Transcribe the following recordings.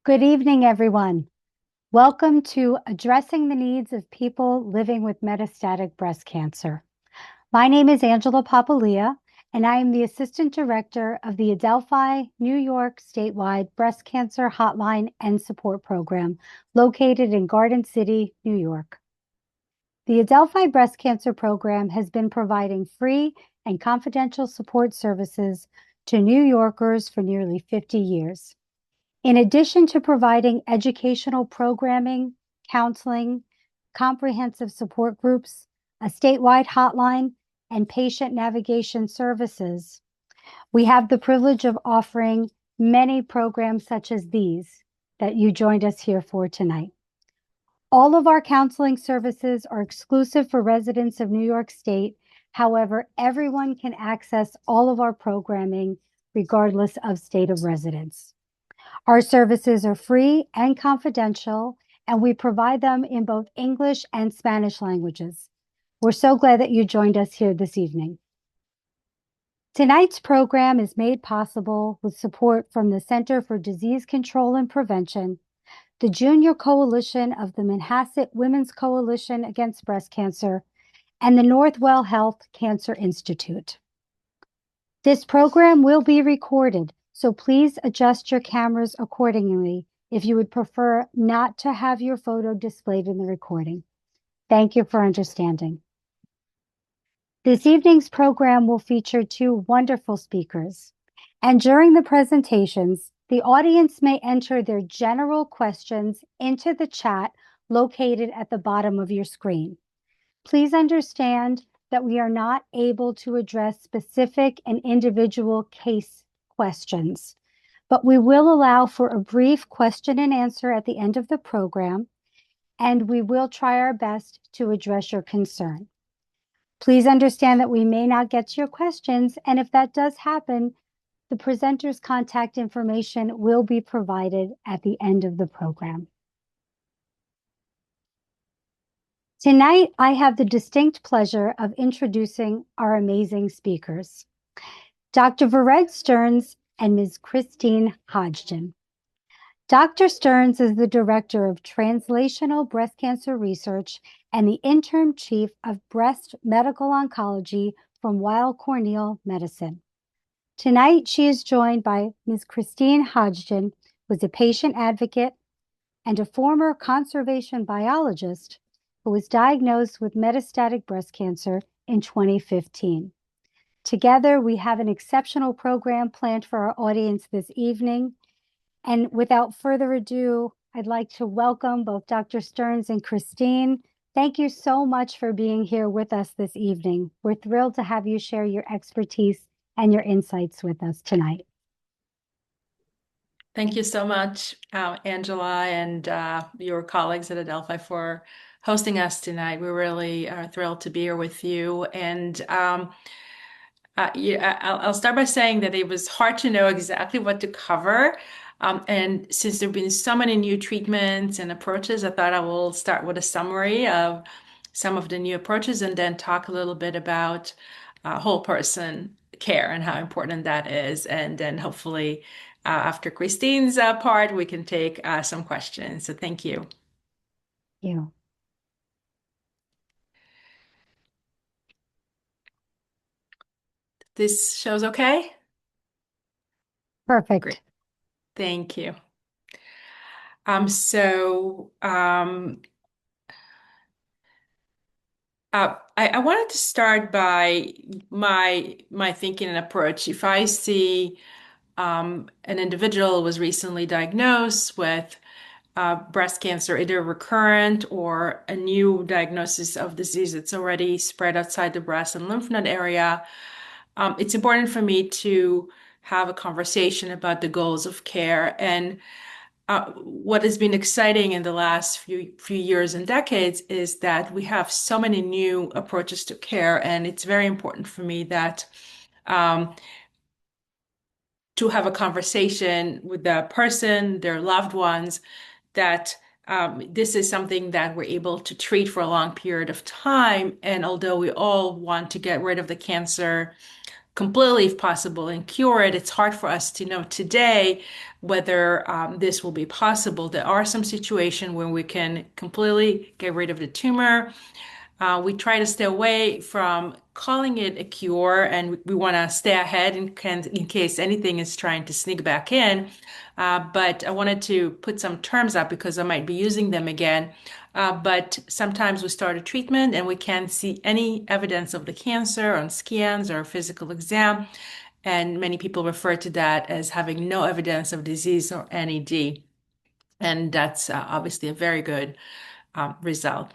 Good evening, everyone. Welcome to Addressing the Needs of People Living with Metastatic Breast Cancer. My name is Angela Papalia, and I am the Assistant Director of the Adelphi, New York Statewide Breast Cancer Hotline and Support Program located in Garden City, New York. The Adelphi Breast Cancer Program has been providing free and confidential support services to New Yorkers for nearly 50 years. In addition to providing educational programming, counseling, comprehensive support groups, a statewide hotline, and patient navigation services, we have the privilege of offering many programs such as these that you joined us here for tonight. All of our counseling services are exclusive for residents of New York State. However, everyone can access all of our programming regardless of state of residence. Our services are free and confidential, and we provide them in both English and Spanish languages. We're so glad that you joined us here this evening. Tonight's program is made possible with support from the Center for Disease Control and Prevention, the Junior Coalition of the Manhasset Women's Coalition Against Breast Cancer, and the Northwell Health Cancer Institute. This program will be recorded, so please adjust your cameras accordingly if you would prefer not to have your photo displayed in the recording. Thank you for understanding. This evening's program will feature two wonderful speakers, and during the presentations, the audience may enter their general questions into the chat located at the bottom of your screen. Please understand that we are not able to address specific and individual case questions, but we will allow for a brief question and answer at the end of the program, and we will try our best to address your concern. Please understand that we may not get to your questions, and if that does happen, the presenter's contact information will be provided at the end of the program. Tonight, I have the distinct pleasure of introducing our amazing speakers, Dr. Vered Stearns and Ms. Christine Hodgdon. Dr. Stearns is the Director of Translational Breast Cancer Research and the Interim Chief of Breast Medical Oncology from Weill Cornell Medicine. Tonight, she is joined by Ms. Christine Hodgdon, who is a patient advocate and a former conservation biologist who was diagnosed with metastatic breast cancer in 2015. Together, we have an exceptional program planned for our audience this evening. And without further ado, I'd like to welcome both Dr. Stearns and Christine. Thank you so much for being here with us this evening. We're thrilled to have you share your expertise and your insights with us tonight. Thank you so much, Angela, and your colleagues at Adelphi for hosting us tonight. We really are thrilled to be here with you. And I'll start by saying that it was hard to know exactly what to cover. And since there have been so many new treatments and approaches, I thought I will start with a summary of some of the new approaches and then talk a little bit about whole person care and how important that is. And then hopefully after Christine's part, we can take some questions. So thank you. Thank you. This shows okay? Perfect. Great. Thank you. I wanted to start by my thinking and approach. If I see an individual was recently diagnosed with breast cancer, either recurrent or a new diagnosis of disease that's already spread outside the breast and lymph node area, it's important for me to have a conversation about the goals of care. And what has been exciting in the last few years and decades is that we have so many new approaches to care, and it's very important for me that to have a conversation with the person, their loved ones, that this is something that we're able to treat for a long period of time. And although we all want to get rid of the cancer completely, if possible, and cure it. It's hard for us to know today whether this will be possible. There are some situations where we can completely get rid of the tumor. We try to stay away from calling it a cure, and we want to stay ahead in case anything is trying to sneak back in. But I wanted to put some terms up because I might be using them again. But sometimes we start a treatment and we can't see any evidence of the cancer on scans or physical exam. And many people refer to that as having no evidence of disease or NED. And that's obviously a very good result.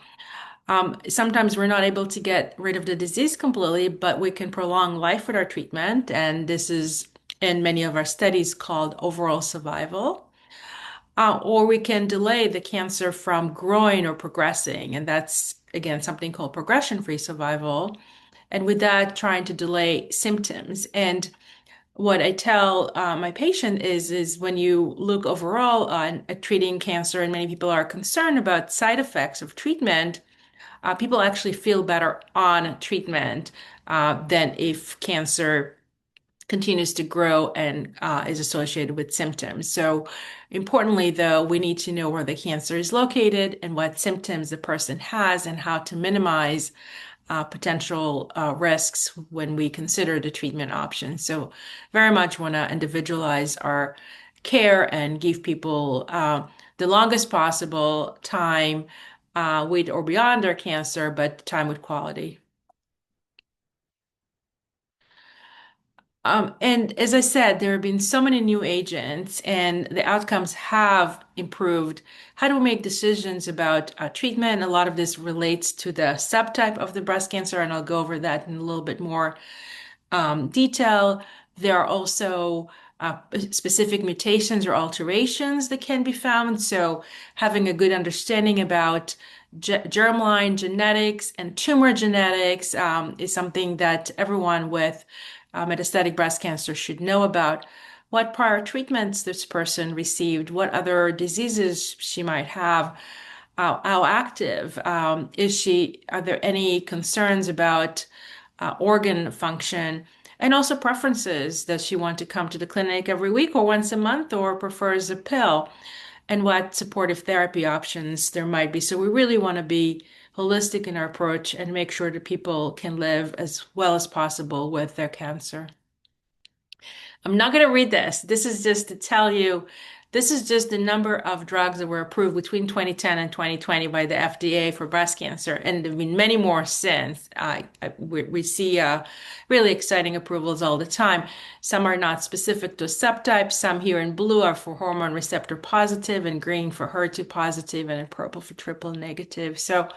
Sometimes we're not able to get rid of the disease completely, but we can prolong life with our treatment. And this is in many of our studies called overall survival. Or we can delay the cancer from growing or progressing. And that's, again, something called progression-free survival. And with that, trying to delay symptoms. And what I tell my patient is when you look overall at treating cancer, and many people are concerned about side effects of treatment, people actually feel better on treatment than if cancer continues to grow and is associated with symptoms. So importantly, though, we need to know where the cancer is located and what symptoms the person has and how to minimize potential risks when we consider the treatment options. So very much want to individualize our care and give people the longest possible time with or beyond their cancer, but time with quality. And as I said, there have been so many new agents and the outcomes have improved. How do we make decisions about treatment? A lot of this relates to the subtype of the breast cancer, and I'll go over that in a little bit more detail. There are also specific mutations or alterations that can be found. So having a good understanding about germline genetics and tumor genetics is something that everyone with metastatic breast cancer should know about. What prior treatments this person received, what other diseases she might have, how active is she? Are there any concerns about organ function? And also preferences. Does she want to come to the clinic every week or once a month or prefers a pill? And what supportive therapy options there might be. So we really want to be holistic in our approach and make sure that people can live as well as possible with their cancer. I'm not going to read this. This is just to tell you, this is just the number of drugs that were approved between 2010 and 2020 by the FDA for breast cancer. And there have been many more since. We see really exciting approvals all the time. Some are not specific to subtypes. Some here in blue are for hormone receptor positive, and green for HER2 positive, and in purple for triple negative. So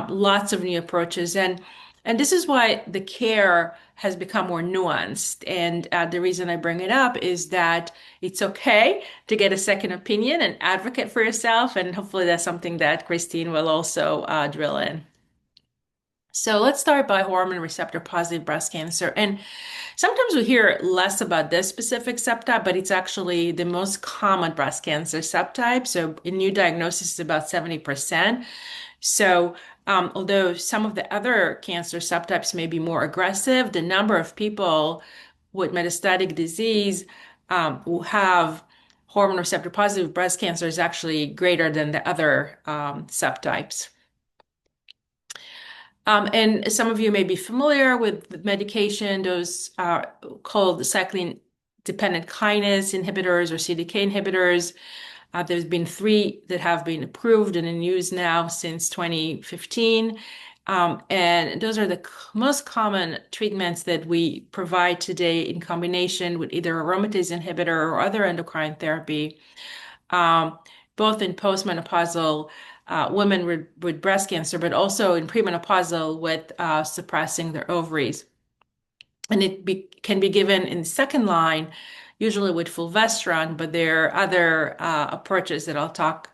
lots of new approaches. And this is why the care has become more nuanced. And the reason I bring it up is that it's okay to get a second opinion and advocate for yourself. And hopefully that's something that Christine will also drill in. So let's start by hormone receptor positive breast cancer. And sometimes we hear less about this specific subtype, but it's actually the most common breast cancer subtype. So in new diagnosis, it's about 70%. So although some of the other cancer subtypes may be more aggressive, the number of people with metastatic disease who have hormone receptor positive breast cancer is actually greater than the other subtypes. And some of you may be familiar with the medication. Those are called cyclin-dependent kinase inhibitors or CDK inhibitors. There's been 3 that have been approved and in use now since 2015. And those are the most common treatments that we provide today in combination with either aromatase inhibitor or other endocrine therapy, both in postmenopausal women with breast cancer, but also in premenopausal with suppressing their ovaries. And it can be given in second line, usually with fulvestrant, but there are other approaches that I'll talk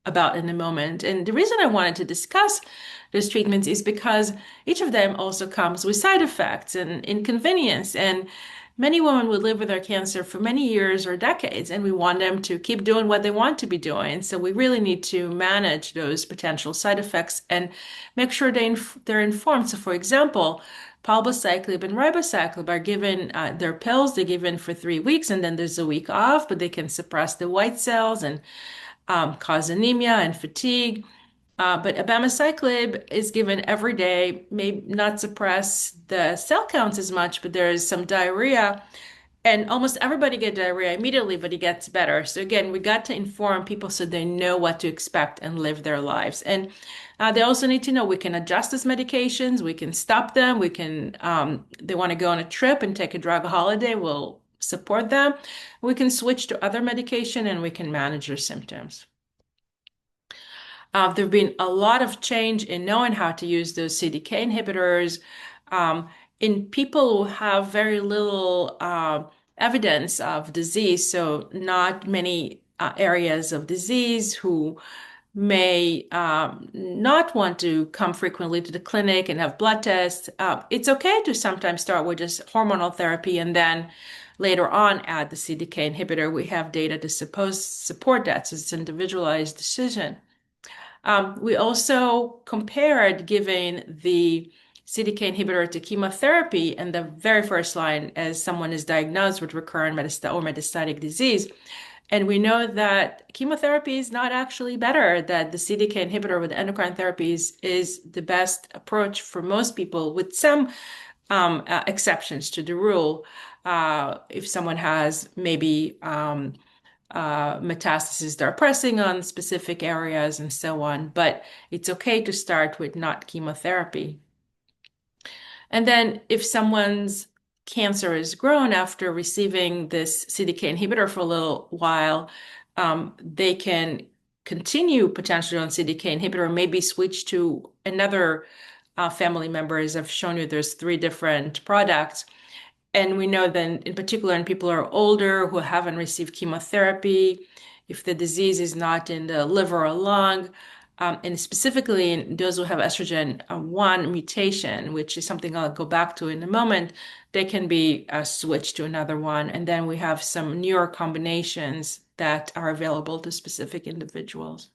about in a moment. And the reason I wanted to discuss those treatments is because each of them also comes with side effects and inconvenience. And many women would live with their cancer for many years or decades, and we want them to keep doing what they want to be doing. So we really need to manage those potential side effects and make sure they're informed. So, for example, palbociclib and ribociclib are given, they're pills, they're given for 3 weeks, and then there's a week off, but they can suppress the white cells and cause anemia and fatigue. But abemaciclib is given every day, may not suppress the cell counts as much, but there is some diarrhea. And almost everybody get diarrhea immediately, but it gets better. So again, we got to inform people so they know what to expect and live their lives. And they also need to know we can adjust these medications, we can stop them, we can, they want to go on a trip and take a drug holiday, we'll support them. We can switch to other medication and we can manage their symptoms. There have been a lot of change in knowing how to use those CDK inhibitors in people who have very little evidence of disease, so not many areas of disease, who may not want to come frequently to the clinic and have blood tests. It's okay to sometimes start with just hormonal therapy and then later on add the CDK inhibitor. We have data to support that, so it's an individualized decision. We also compared giving the CDK inhibitor to chemotherapy in the very first line as someone is diagnosed with recurrent metastatic disease. And we know that chemotherapy is not actually better, that the CDK inhibitor with endocrine therapies is the best approach for most people, with some exceptions to the rule. If someone has maybe metastases that are pressing on specific areas and so on, but it's okay to start with not chemotherapy. And then if someone's cancer is grown after receiving this CDK inhibitor for a little while, they can continue potentially on CDK inhibitor, maybe switch to another family member. As I've shown you, there's 3 different products. And we know then, in particular, in people who are older who haven't received chemotherapy, if the disease is not in the liver or lung, and specifically in those who have estrogen 1 mutation, which is something I'll go back to in a moment, they can be switched to another one. And then we have some newer combinations that are available to specific individuals.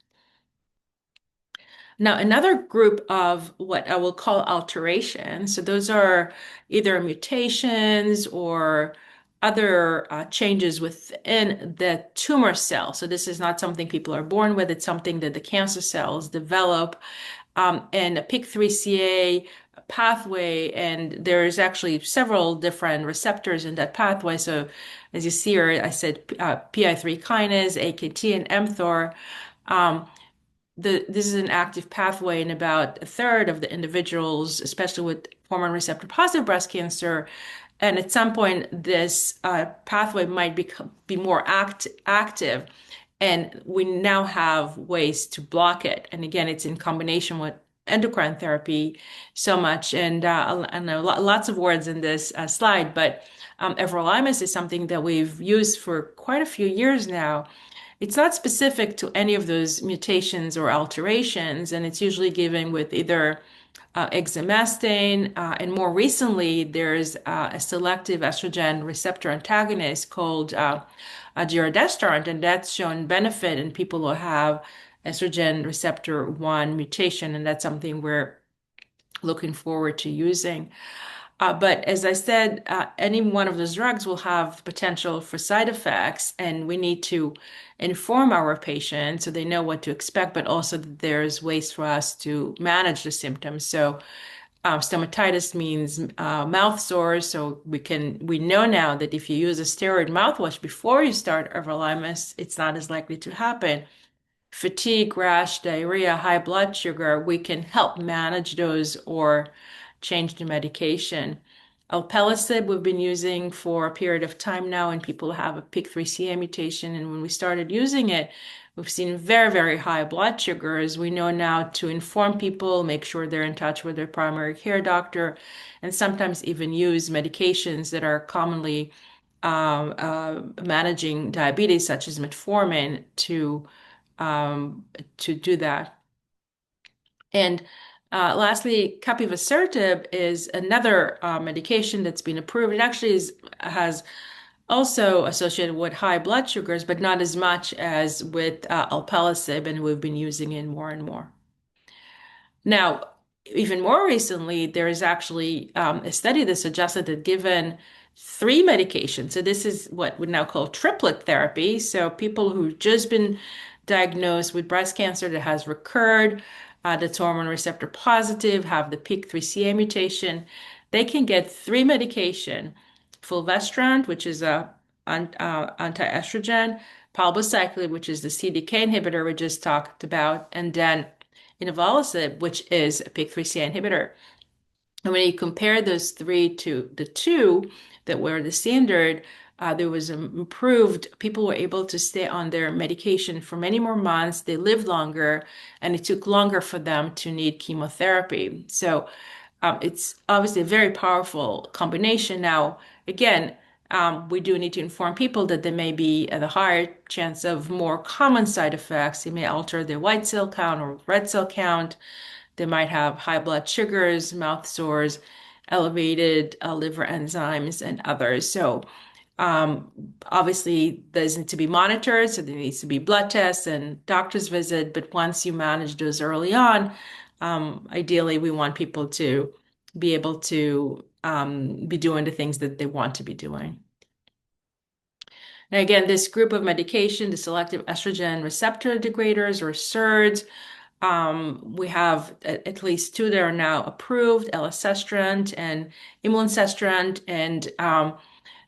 Now, another group of what I will call alterations, so those are either mutations or other changes within the tumor cell. So this is not something people are born with, it's something that the cancer cells develop. And a PIK3CA pathway, and there's actually several different receptors in that pathway. So as you see here, I said PI3 kinase, AKT, and mTOR. This is an active pathway in about a third of the individuals, especially with hormone receptor positive breast cancer. And at some point, this pathway might be more active. And we now have ways to block it. And again, it's in combination with endocrine therapy so much. And I know lots of words in this slide, but everolimus is something that we've used for quite a few years now. It's not specific to any of those mutations or alterations, and it's usually given with either exemestane, and more recently, there's a selective estrogen receptor antagonist called giredestrant, and that's shown benefit in people who have estrogen receptor 1 mutation, and that's something we're looking forward to using. But as I said, any one of those drugs will have potential for side effects, and we need to inform our patients so they know what to expect, but also that there's ways for us to manage the symptoms. So stomatitis means mouth sores. So we know now that if you use a steroid mouthwash before you start everolimus, it's not as likely to happen. Fatigue, rash, diarrhea, high blood sugar, we can help manage those or change the medication. Alpelisib we've been using for a period of time now in people who have a PIK3CA mutation. And when we started using it, we've seen very, very high blood sugars. We know now to inform people, make sure they're in touch with their primary care doctor, and sometimes even use medications that are commonly managing diabetes, such as metformin, to do that. And Lastly, capivasertib is another medication that's been approved. It actually has also associated with high blood sugars, but not as much as with alpelisib, and we've been using it more and more. Now, even more recently, there is actually a study that suggested that given three medications, so this is what we now call triplet therapy. So people who've just been diagnosed with breast cancer that has recurred, that's hormone receptor positive, have the PIK3CA mutation, they can get three medication, fulvestrant, which is anti-estrogen, palbociclib, which is the CDK inhibitor we just talked about, and then inavolisib, which is a PIK3CA inhibitor. And when you compare those three to the two that were the standard, there was improved. People were able to stay on their medication for many more months. They lived longer, and it took longer for them to need chemotherapy. So it's obviously a very powerful combination. Now, again, we do need to inform people that there may be at a higher chance of more common side effects. It may alter their white cell count or red cell count. They might have high blood sugars, mouth sores, elevated liver enzymes, and others. So obviously, those need to be monitored. So there needs to be blood tests and doctor's visit. But once you manage those early on, ideally, we want people to be able to be doing the things that they want to be doing. Now, again, this group of medication, the selective estrogen receptor degraders or SERDs, we have at least two that are now approved, elacestrant and imlunestrant, and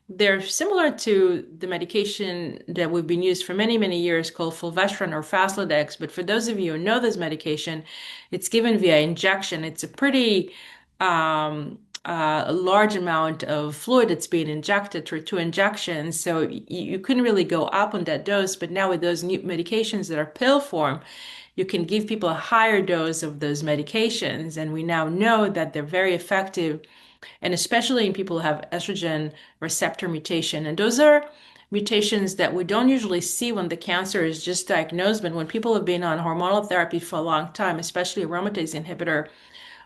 they're similar to the medication that we've been used for many, many years called fulvestrant or Faslodex. But for those of you who know this medication, it's given via injection. It's a pretty a large amount of fluid that's being injected through two injections. So you couldn't really go up on that dose. But now with those new medications that are pill form, you can give people a higher dose of those medications. And we now know that they're very effective, and especially in people who have estrogen receptor mutation. And those are mutations that we don't usually see when the cancer is just diagnosed, but when people have been on hormonal therapy for a long time, especially aromatase inhibitor,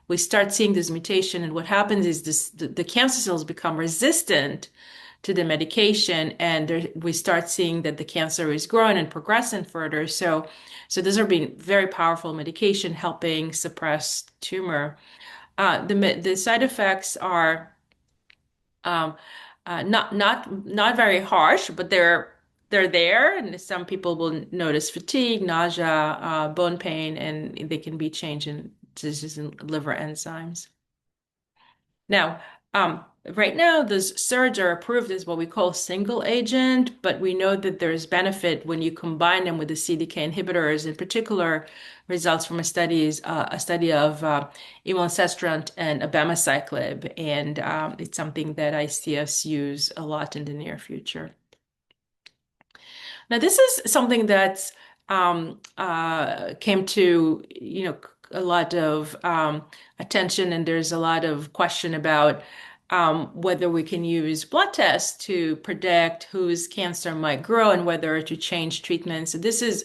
we start seeing this mutation. And what happens is the cancer cells become resistant to the medication, and we start seeing that the cancer is growing and progressing further. So those are being very powerful medication helping suppress tumor. The side effects are not very harsh, but they're there, and some people will notice fatigue, nausea, bone pain, and they can be changes in liver enzymes. Now, right now, those SERDs are approved as what we call single agent, but we know that there's benefit when you combine them with the CDK inhibitors. In particular, results from a study of imlunestrant and abemaciclib, and it's something that I see us use a lot in the near future. Now, this is something that's came to, a lot of attention, and there's a lot of question about whether we can use blood tests to predict whose cancer might grow and whether to change treatment. So this is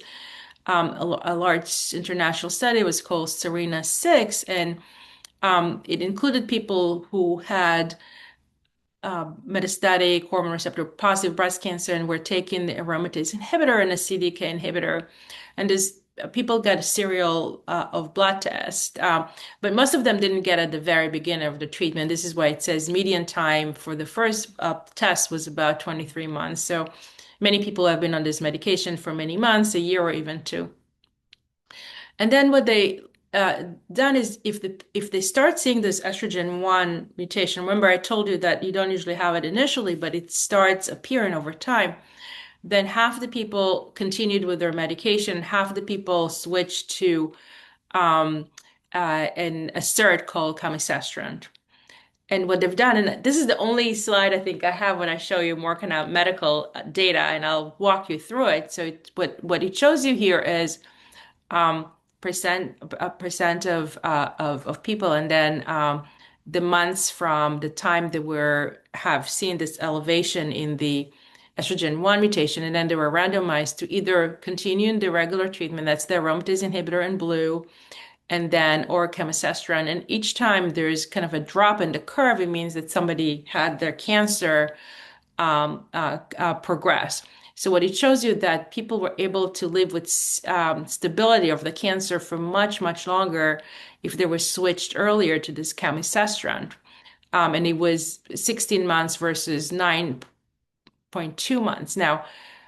a large international study. It was called SERENA-6, and it included people who had metastatic hormone receptor positive breast cancer and were taking the aromatase inhibitor and a CDK inhibitor. And this people got a serial of blood tests, but most of them didn't get at the very beginning of the treatment. This is why it says median time for the first test was about 23 months. So many people have been on this medication for many months, a year or even two. And then what they done is if they start seeing this estrogen 1 mutation, remember I told you that you don't usually have it initially, but it starts appearing over time, then half the people continued with their medication, half the people switched to a SERD called camizestrant. And what they've done, and this is the only slide I think I have when I show you more kind of medical data, and I'll walk you through it. So what it shows you here is percent of people, and then the months from the time they have seen this elevation in the estrogen 1 mutation, and then they were randomized to either continue in the regular treatment, that's the aromatase inhibitor in blue, and then or camizestrant. And each time there's kind of a drop in the curve, it means that somebody had their cancer progress. So what it shows you that people were able to live with stability of the cancer for much, much longer if they were switched earlier to this camizestrant. And it was 16 months versus 9.2 months. Now,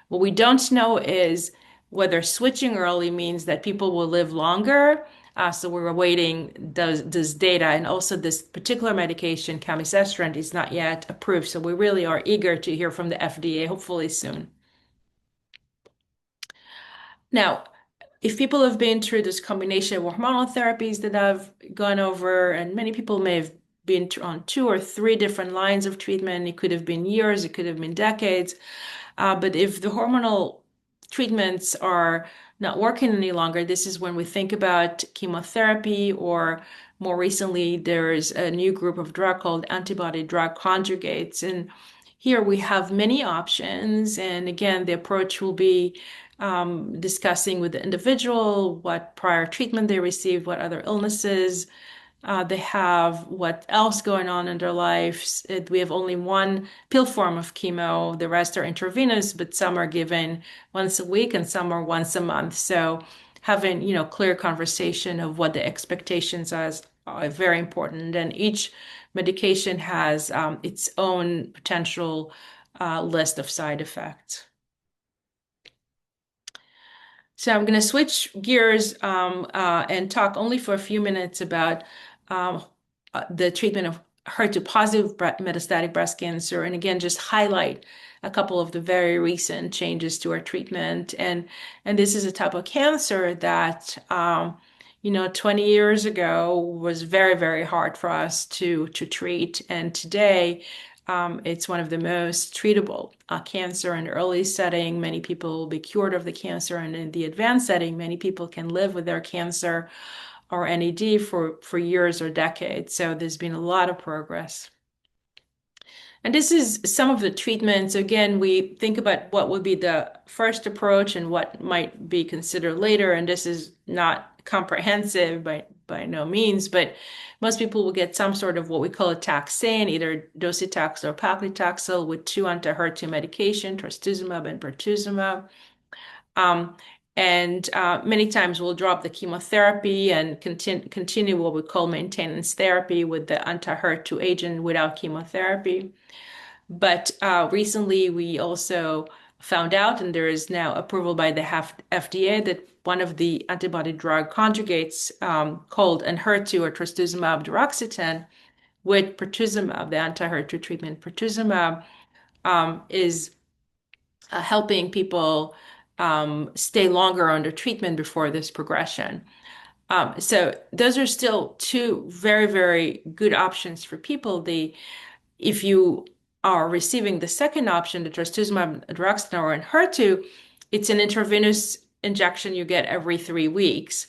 what we don't know is whether switching early means that people will live longer. So we're awaiting this data. And also this particular medication, camizestrant, is not yet approved. So we really are eager to hear from the FDA, hopefully soon. Now, if people have been through this combination of hormonal therapies that I've gone over, and many people may have been on 2 or 3 different lines of treatment, it could have been years, it could have been decades. But if the hormonal treatments are not working any longer, this is when we think about chemotherapy, or more recently, there's a new group of drug called antibody drug conjugates. And here we have many options. And again, the approach will be discussing with the individual what prior treatment they received, what other illnesses they have, what else going on in their lives. We have only one pill form of chemo. The rest are intravenous, but some are given once a week and some are once a month. So having, clear conversation of what the expectations are very important. And each medication has its own potential list of side effects. So I'm going to switch gears and talk only for a few minutes about um, the treatment of HER2-positive metastatic breast cancer, and again, just highlight a couple of the very recent changes to our treatment. And this is a type of cancer that 20 years ago was very, very hard for us to treat, and today it's one of the most treatable cancer in the early setting. Many people will be cured of the cancer, and in the advanced setting, many people can live with their cancer or NED for years or decades. So there's been a lot of progress. And this is some of the treatments. Again, we think about what would be the first approach and what might be considered later. And this is not comprehensive by no means, but most people will get some sort of what we call a taxane, either docetaxel or paclitaxel, with 2 anti-HER2 medication, trastuzumab and pertuzumab. And many times we'll drop the chemotherapy and continue what we call maintenance therapy with the anti-HER2 agent without chemotherapy. But recently we also found out, and there is now approval by the FDA, that one of the antibody drug conjugates called Enhertu or trastuzumab deruxtecan with pertuzumab, the anti-HER2 treatment pertuzumab, is helping people stay longer under treatment before this progression. So those are still 2 very, very good options for people. If you are receiving the second option, the trastuzumab deruxtecan or Enhertu, it's an intravenous injection you get every 3 weeks.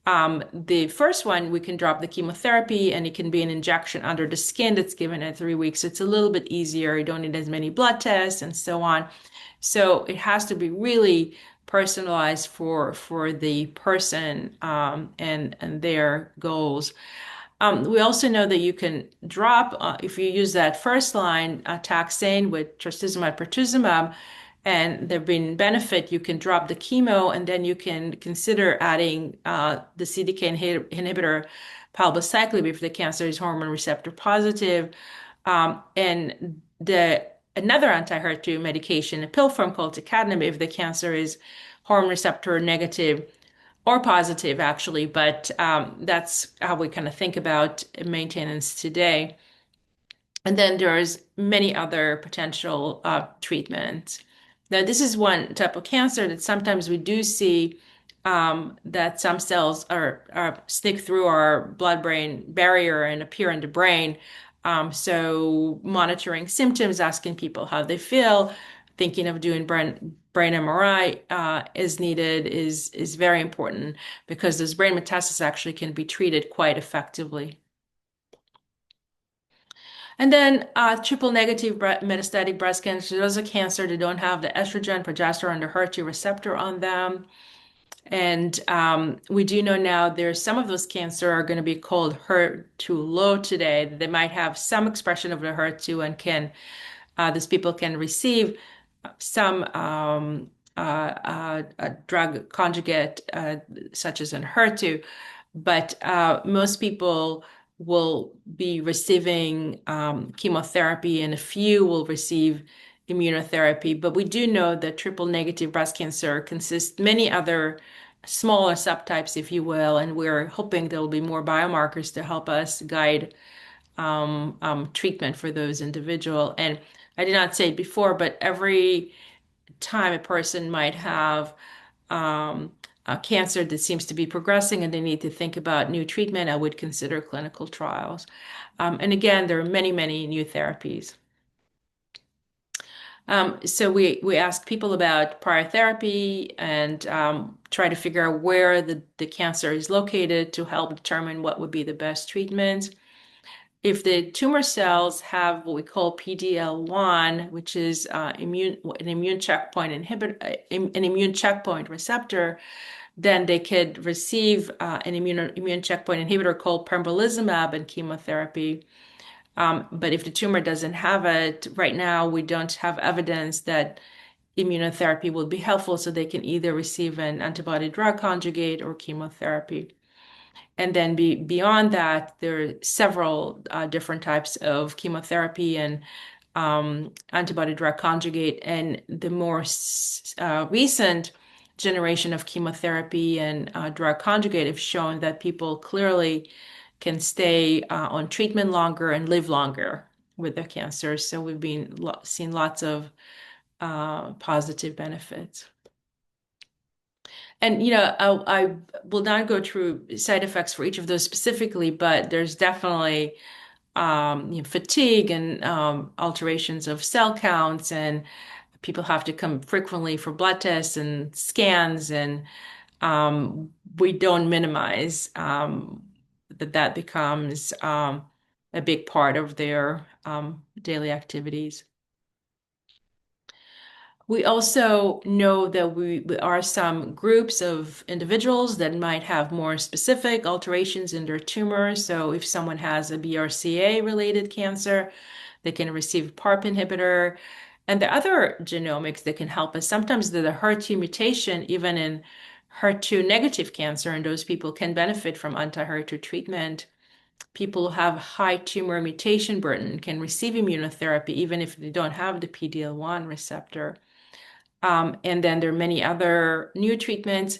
The first one, we can drop the chemotherapy, and it can be an injection under the skin that's given at 3 weeks. It's a little bit easier. You don't need as many blood tests and so on. So it has to be really personalized for the person and their goals. We also know that you can drop, if you use that first line, taxane with trastuzumab, pertuzumab, and there been benefit, you can drop the chemo, and then you can consider adding the CDK inhibitor palbociclib if the cancer is hormone receptor positive. And another anti-HER2 medication, a pill form called tucatinib, if the cancer is hormone receptor negative or positive, actually. But that's how we kind of think about maintenance today. And then there's many other potential treatments. Now, this is one type of cancer that sometimes we do see that some cells are sneak through our blood-brain barrier and appear in the brain. So monitoring symptoms, asking people how they feel, thinking of doing brain MRI is needed is very important, because those brain metastases actually can be treated quite effectively. And then triple negative metastatic breast cancer, those are cancer that don't have the estrogen, progesterone, or HER2 receptor on them. And we do know now there's some of those cancer are going to be called HER2 low today. They might have some expression of the HER2 and can these people can receive some a drug conjugate such as an HER2, but most people will be receiving chemotherapy, and a few will receive immunotherapy. But we do know that triple negative breast cancer consists many other smaller subtypes, if you will, and we're hoping there will be more biomarkers to help us guide treatment for those individuals. And I did not say it before, but every time a person might have a cancer that seems to be progressing and they need to think about new treatment, I would consider clinical trials. And again, there are many, many new therapies. So we asked people about prior therapy and try to figure out where the cancer is located to help determine what would be the best treatment. If the tumor cells have what we call PDL1, which is an immune checkpoint inhibitor, an immune checkpoint receptor, then they could receive an immune checkpoint inhibitor called pembrolizumab and chemotherapy. But if the tumor doesn't have it, right now we don't have evidence that immunotherapy will be helpful, so they can either receive an antibody drug conjugate or chemotherapy. And then beyond that, there are several different types of chemotherapy and antibody drug conjugate. And the more recent generation of chemotherapy and drug conjugate have shown that people clearly can stay on treatment longer and live longer with their cancer. So we've been seeing lots of positive benefits. And I will not go through side effects for each of those specifically, but there's definitely fatigue and alterations of cell counts, and people have to come frequently for blood tests and scans, and we don't minimize that becomes a big part of their daily activities. We also know that we are some groups of individuals that might have more specific alterations in their tumor. So if someone has a BRCA-related cancer, they can receive a PARP inhibitor. And the other genomics that can help us, sometimes the HER2 mutation, even in HER2 negative cancer, and those people can benefit from anti-HER2 treatment. People who have high tumor mutation burden can receive immunotherapy, even if they don't have the PD-L1 receptor. And then there are many other new treatments.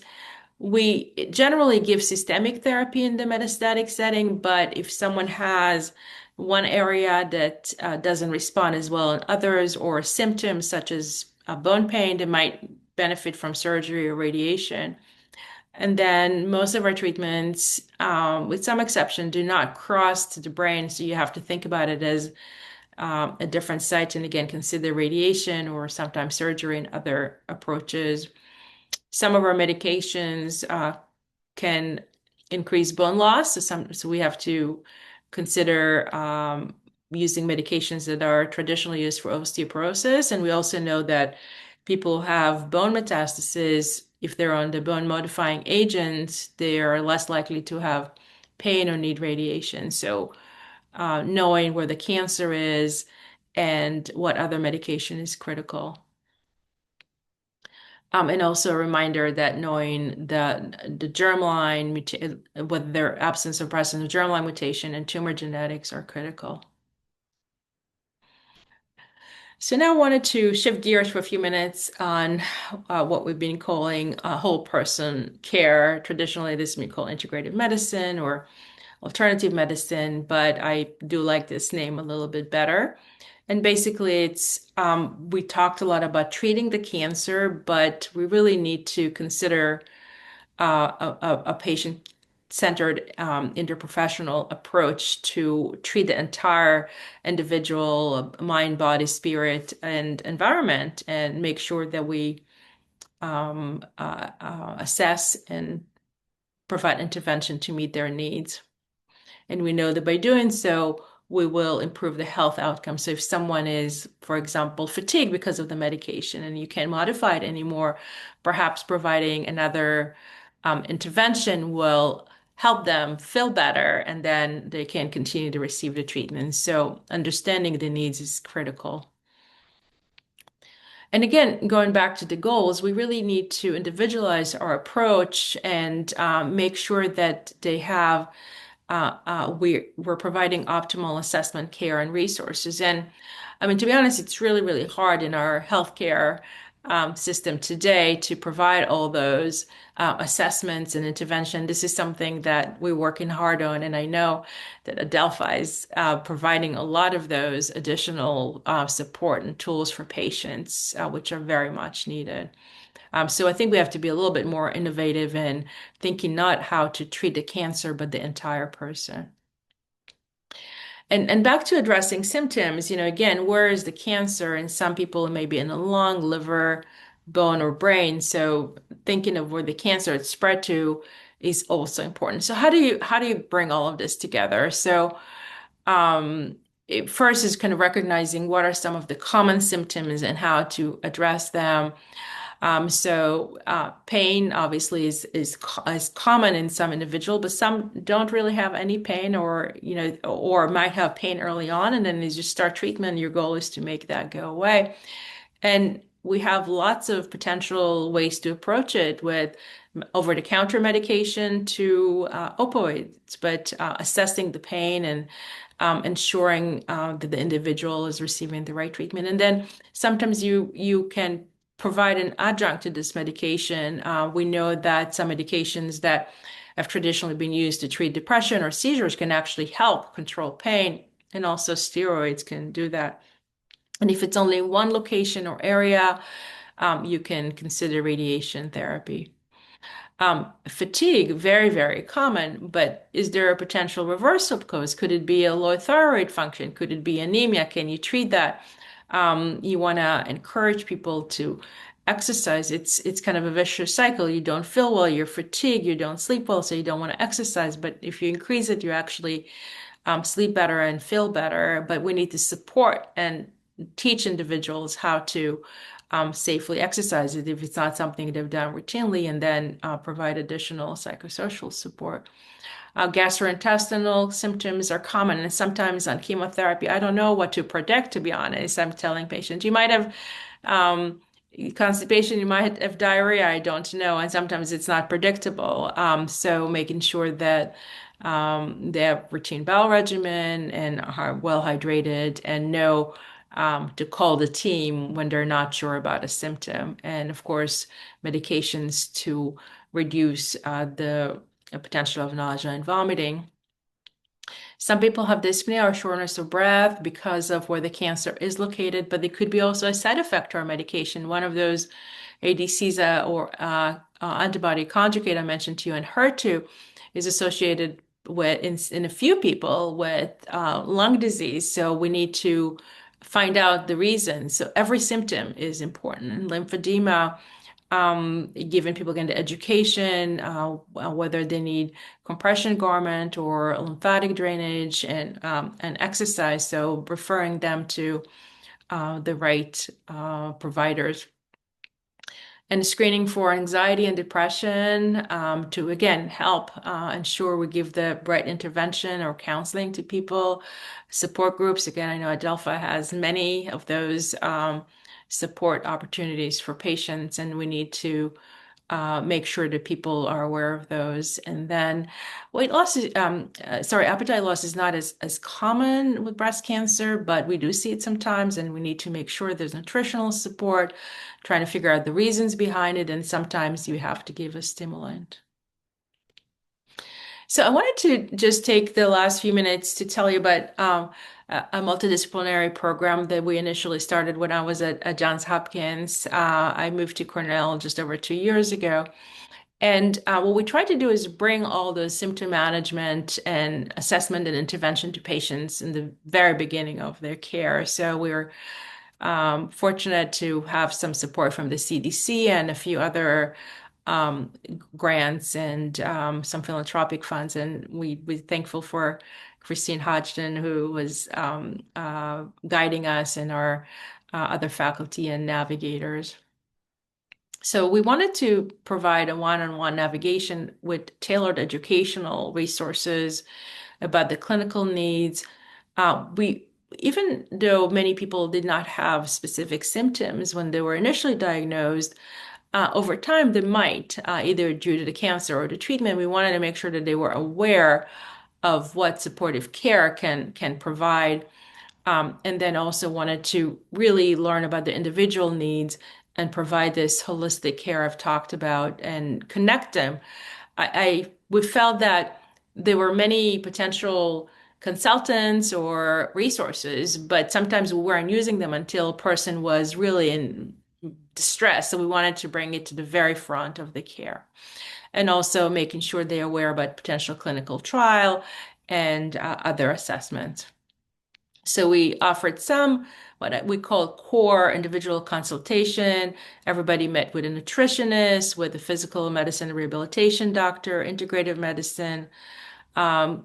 We generally give systemic therapy in the metastatic setting, but if someone has one area that doesn't respond as well in others, or symptoms such as bone pain, they might benefit from surgery or radiation. And then most of our treatments, with some exception, do not cross to the brain, so you have to think about it as a different site, and again, consider radiation or sometimes surgery and other approaches. Some of our medications can increase bone loss, so we have to consider using medications that are traditionally used for osteoporosis. And we also know that people who have bone metastasis, if they're on the bone modifying agents, they are less likely to have pain or need radiation. So knowing where the cancer is and what other medication is critical. And also a reminder that knowing the germline, whether their absence or presence of germline mutation and tumor genetics are critical. So now I wanted to shift gears for a few minutes on what we've been calling whole person care. Traditionally, this has been called integrative medicine or alternative medicine, but I do like this name a little bit better. And basically, it's we talked a lot about treating the cancer, but we really need to consider a patient-centered interprofessional approach to treat the entire individual, mind, body, spirit, and environment, and make sure that we assess and provide intervention to meet their needs. And we know that by doing so, we will improve the health outcomes. So if someone is, for example, fatigued because of the medication and you can't modify it anymore, perhaps providing another intervention will help them feel better, and then they can continue to receive the treatment. So understanding the needs is critical. And again, going back to the goals, we really need to individualize our approach and make sure that they have we're providing optimal assessment care and resources. And I mean, to be honest, it's really, really hard in our healthcare system today to provide all those assessments and intervention. This is something that we're working hard on, and I know that Adelphi is providing a lot of those additional support and tools for patients, which are very much needed. So I think we have to be a little bit more innovative in thinking not how to treat the cancer, but the entire person. And back to addressing symptoms, again, where is the cancer? And some people it may be in the lung, liver, bone, or brain. So thinking of where the cancer is spread to is also important. So how do you bring all of this together? So first is kind of recognizing what are some of the common symptoms and how to address them. Pain obviously is common in some individual, but some don't really have any pain, or might have pain early on, and then as you start treatment, your goal is to make that go away. And we have lots of potential ways to approach it, with over-the-counter medication to opioids, but assessing the pain and ensuring that the individual is receiving the right treatment. And then sometimes you can provide an adjunct to this medication. We know that some medications that have traditionally been used to treat depression or seizures can actually help control pain, and also steroids can do that. And if it's only one location or area, you can consider radiation therapy. Fatigue, very, very common, but is there a potential reversal cause? Could it be a low thyroid function? Could it be anemia? Can you treat that? You want to encourage people to exercise. It's kind of a vicious cycle. You don't feel well, you're fatigued, you don't sleep well, so you don't want to exercise. But if you increase it, you actually sleep better and feel better. But we need to support and teach individuals how to safely exercise it if it's not something they've done routinely, and then provide additional psychosocial support. Gastrointestinal symptoms are common, and sometimes on chemotherapy, I don't know what to predict, to be honest. I'm telling patients, you might have constipation, you might have diarrhea, I don't know, and sometimes it's not predictable. So making sure that they have routine bowel regimen and are well hydrated, and know to call the team when they're not sure about a symptom. And of course, medications to reduce the potential of nausea and vomiting. Some people have dyspnea or shortness of breath because of where the cancer is located, but it could be also a side effect to our medication. One of those ADCs or antibody conjugate I mentioned to you, and HER2, is associated with in a few people with lung disease. So we need to find out the reason. So every symptom is important. Lymphedema, giving people again the education, whether they need compression garment or lymphatic drainage, and exercise. So referring them to the right providers. And screening for anxiety and depression, to again help ensure we give the right intervention or counseling to people. Support groups, again, I know Adelphi has many of those support opportunities for patients, and we need to make sure that people are aware of those. And then weight loss is, appetite loss is not as common with breast cancer, but we do see it sometimes, and we need to make sure there's nutritional support, trying to figure out the reasons behind it, and sometimes you have to give a stimulant. So I wanted to just take the last few minutes to tell you about a multidisciplinary program that we initially started when I was at Johns Hopkins. I moved to Cornell just over 2 years ago. And what we try to do is bring all the symptom management and assessment and intervention to patients in the very beginning of their care. So we're fortunate to have some support from the CDC and a few other grants and some philanthropic funds. And we're thankful for Christine Hodgdon, who was guiding us, and our other faculty and navigators. So we wanted to provide a one-on-one navigation with tailored educational resources about the clinical needs. We Even though many people did not have specific symptoms when they were initially diagnosed, over time they might, either due to the cancer or the treatment. We wanted to make sure that they were aware of what supportive care can provide, and then also wanted to really learn about the individual needs and provide this holistic care I've talked about and connect them. We felt that there were many potential consultants or resources, but sometimes we weren't using them until a person was really in distress. So we wanted to bring it to the very front of the care, and also making sure they're aware about potential clinical trial and other assessments. So we offered some what we call core individual consultation. Everybody met with a nutritionist, with a physical medicine rehabilitation doctor, integrative medicine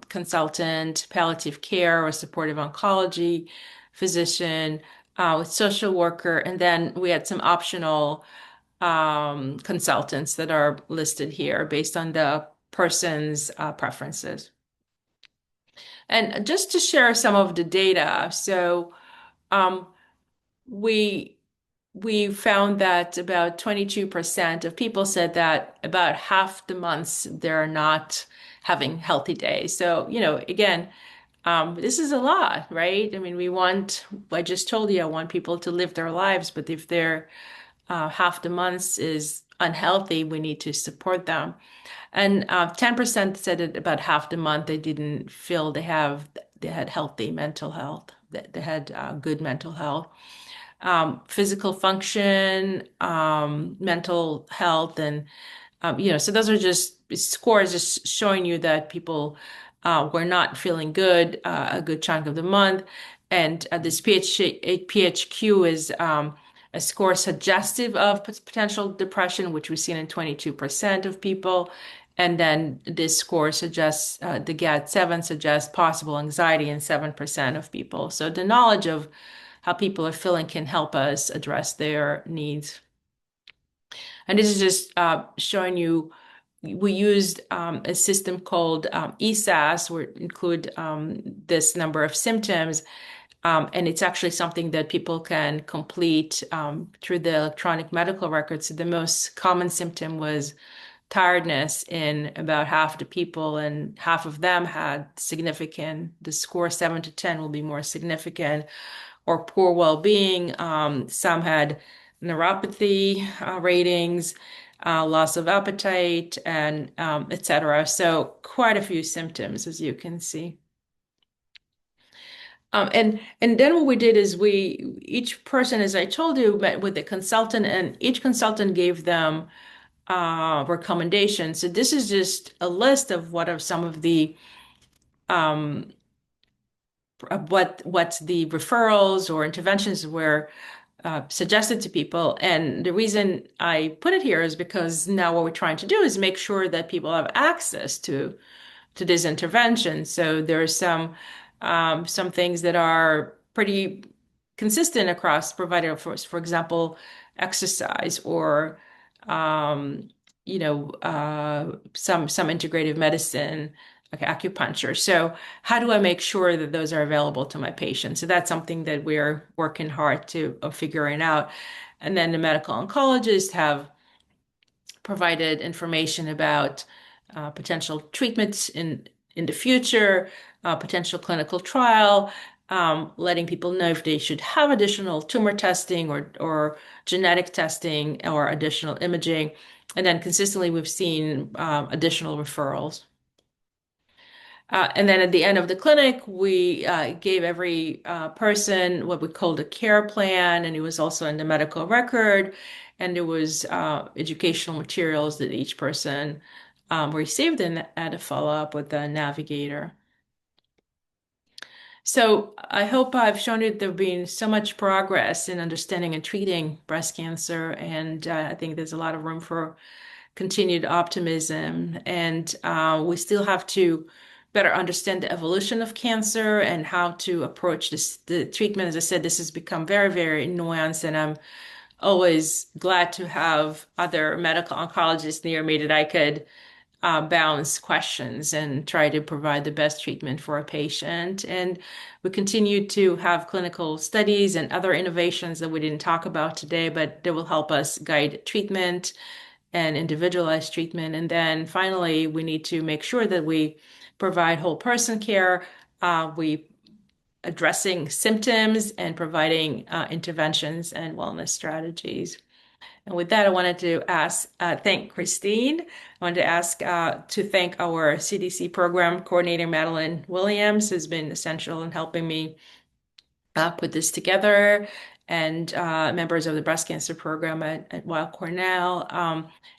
consultant, palliative care or supportive oncology physician, with social worker, and then we had some optional consultants that are listed here based on the person's preferences. And just to share some of the data, so um, we we found that about 22% of people said that about half the months they're not having healthy days. So, again, this is a lot, right? I mean, I just told you, I want people to live their lives, but if they're half the months is unhealthy, we need to support them. And 10% said that about half the month they didn't feel they had healthy mental health, that they had good mental health, physical function, mental health, and so those are just scores just showing you that people were not feeling good a good chunk of the month. And this PHQ is a score suggestive of potential depression, which we've seen in 22% of people. And then this score suggests, the GAD-7 suggests possible anxiety in 7% of people. So the knowledge of how people are feeling can help us address their needs. And this is just showing you, we used a system called ESAS, where it include this number of symptoms. And it's actually something that people can complete through the electronic medical records. So the most common symptom was tiredness in about half the people, and half of them had significant, the score 7 to 10 will be more significant, or poor well-being. Some had neuropathy ratings, loss of appetite, and etc. So quite a few symptoms, as you can see. And then what we did is each person, as I told you, met with a consultant, and each consultant gave them recommendations. So this is just a list of what are some of the um, what the referrals or interventions were suggested to people. And the reason I put it here is because now what we're trying to do is make sure that people have access to this intervention. So there are some things that are pretty consistent across provider, for example, exercise, or some integrative medicine, like acupuncture. So how do I make sure that those are available to my patients? So that's something that we're working hard to figuring out. And then the medical oncologists have provided information about potential treatments in the future, potential clinical trial, letting people know if they should have additional tumor testing or genetic testing or additional imaging. And then consistently, we've seen additional referrals. And then at the end of the clinic, we gave every person what we called a care plan, and it was also in the medical record, and there was educational materials that each person received, and had a follow-up with the navigator. So I hope I've shown you there's been so much progress in understanding and treating breast cancer, and I think there's a lot of room for continued optimism. And we still have to better understand the evolution of cancer and how to approach the treatment. As I said, this has become very, very nuanced, and I'm always glad to have other medical oncologists near me that I could bounce questions and try to provide the best treatment for a patient. And we continue to have clinical studies and other innovations that we didn't talk about today, but that will help us guide treatment and individualized treatment. And then finally, we need to make sure that we provide whole person care. We addressing symptoms and providing interventions and wellness strategies. And with that, I wanted to thank Christine. I wanted to ask to thank our CDC program coordinator, Madeline Williams, who's been essential in helping me put this together, and members of the breast cancer program at Weill Cornell.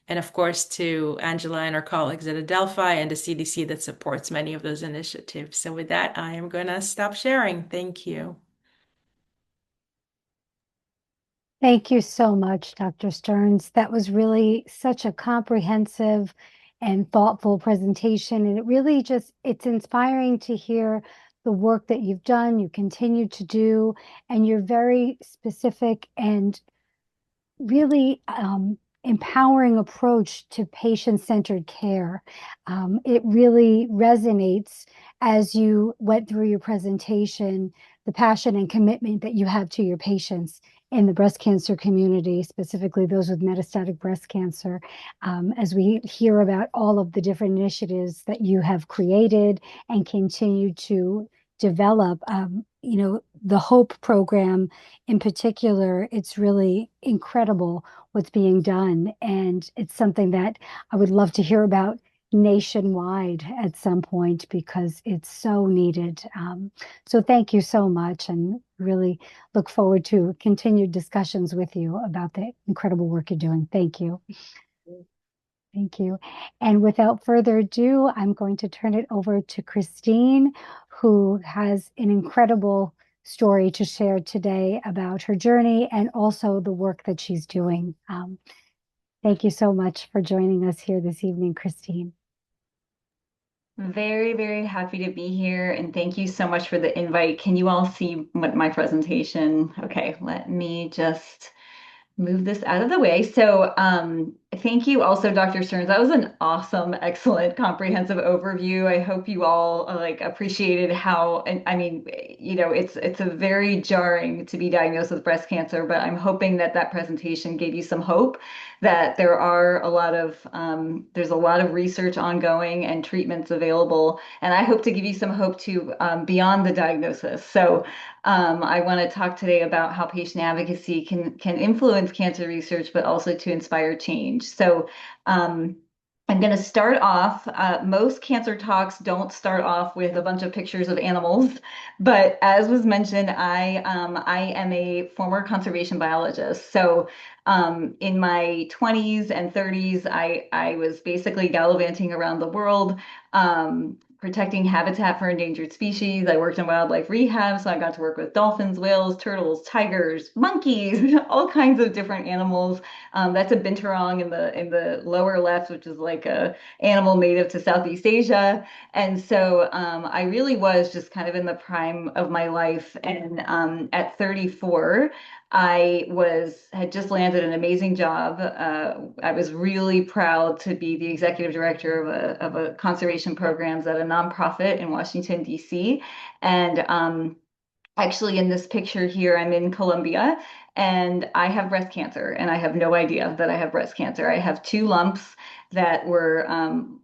And of course, to Angela and her colleagues at Adelphi and the CDC that supports many of those initiatives. So with that, I am going to stop sharing. Thank you. Thank you so much, Dr. Stearns. That was really such a comprehensive and thoughtful presentation. And it really it's inspiring to hear the work that you've done, you continue to do, and you're very specific and really empowering approach to patient-centered care. It really resonates as you went through your presentation, the passion and commitment that you have to your patients in the breast cancer community, specifically those with metastatic breast cancer, as we hear about all of the different initiatives that you have created and continue to develop. The HOPE program in particular, it's really incredible what's being done. And it's something that I would love to hear about nationwide at some point because it's so needed. So thank you so much, and really look forward to continued discussions with you about the incredible work you're doing. Thank you. Thank you. And without further ado, I'm going to turn it over to Christine, who has an incredible story to share today about her journey and also the work that she's doing. Thank you so much for joining us here this evening, Christine. Very, very happy to be here, and thank you so much for the invite. Can you all see my presentation? Okay, let me just move this out of the way. So thank you also, Dr. Stearns. That was an awesome, excellent, comprehensive overview. I hope you all like appreciated how, and I mean, it's a very jarring to be diagnosed with breast cancer, but I'm hoping that that presentation gave you some hope that there are there's a lot of research ongoing and treatments available. And I hope to give you some hope too beyond the diagnosis. So I want to talk today about how patient advocacy can influence cancer research, but also to inspire change. So I'm going to start off. Most cancer talks don't start off with a bunch of pictures of animals, but as was mentioned, I am a former conservation biologist. So in my 20s and 30s, I was basically gallivanting around the world, protecting habitat for endangered species. I worked in wildlife rehab, so I got to work with dolphins, whales, turtles, tigers, monkeys, all kinds of different animals. That's a binturong in the lower left, which is like a animal native to Southeast Asia. And so I really was just kind of in the prime of my life. And at 34, had just landed an amazing job. I was really proud to be the executive director of a conservation programs at a nonprofit in Washington, D.C. And actually, in this picture here, I'm in Colombia, and I have breast cancer, and I have no idea that I have breast cancer. I have two lumps that were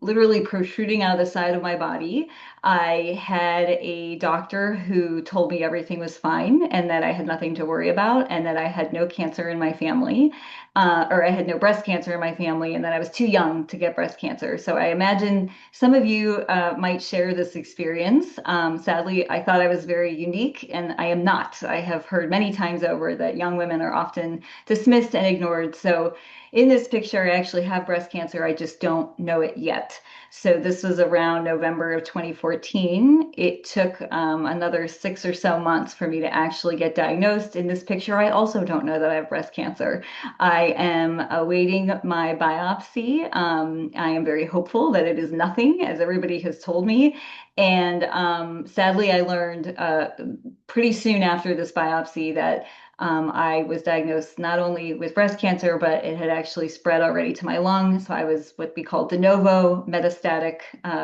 literally protruding out of the side of my body. I had a doctor who told me everything was fine and that I had nothing to worry about, and that I had no cancer in my family, or I had no breast cancer in my family, and that I was too young to get breast cancer. So I imagine some of you might share this experience. Sadly, I thought I was very unique, and I am not. I have heard many times over that young women are often dismissed and ignored. So in this picture, I actually have breast cancer. I just don't know it yet. So this was around November of 2014. It took another 6 or so months for me to actually get diagnosed. In this picture, I also don't know that I have breast cancer. I am awaiting my biopsy. I am very hopeful that it is nothing, as everybody has told me. And sadly, I learned pretty soon after this biopsy that I was diagnosed not only with breast cancer, but it had actually spread already to my lung. So I was what we call de novo metastatic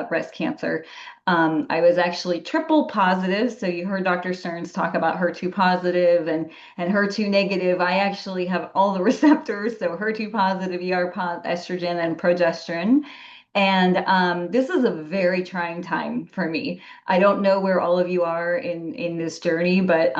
breast cancer. I was actually triple positive. So you heard Dr. Stearns talk about HER2 positive and HER2 negative. I actually have all the receptors. So HER2 positive, ER positive, estrogen, and progesterone. And this is a very trying time for me. I don't know where all of you are in this journey, but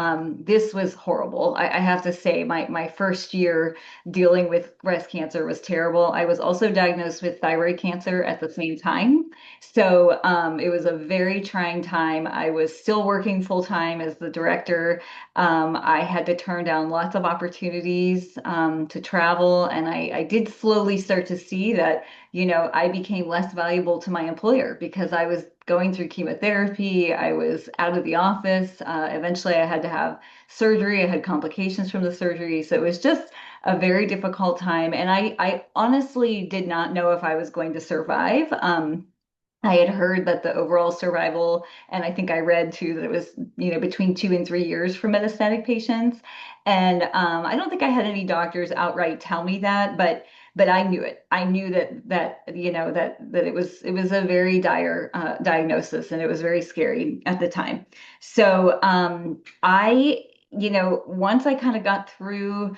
this was horrible. I have to say, my first year dealing with breast cancer was terrible. I was also diagnosed with thyroid cancer at the same time. So it was a very trying time. I was still working full time as the director. I had to turn down lots of opportunities to travel, and I did slowly start to see that I became less valuable to my employer because I was going through chemotherapy. I was out of the office. Eventually, I had to have surgery. I had complications from the surgery. So it was just a very difficult time. And I honestly did not know if I was going to survive. I had heard that the overall survival, and I think I read too that it was, between 2 and 3 years for metastatic patients. And I don't think I had any doctors outright tell me that, but I knew it. I knew that it was a very dire diagnosis, and it was very scary at the time. So once I kind of got through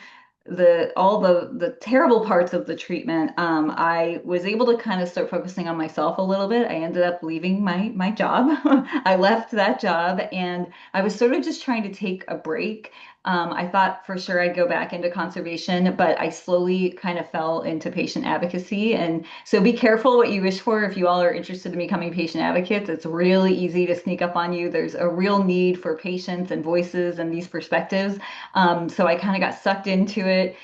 all the terrible parts of the treatment, I was able to kind of start focusing on myself a little bit. I ended up leaving my job. I left that job, and I was sort of just trying to take a break. I thought for sure I'd go back into conservation, but I slowly kind of fell into patient advocacy. And so be careful what you wish for if you all are interested in becoming patient advocates. It's really easy to sneak up on you. There's a real need for patients and voices and these perspectives. So I kind of got sucked into it.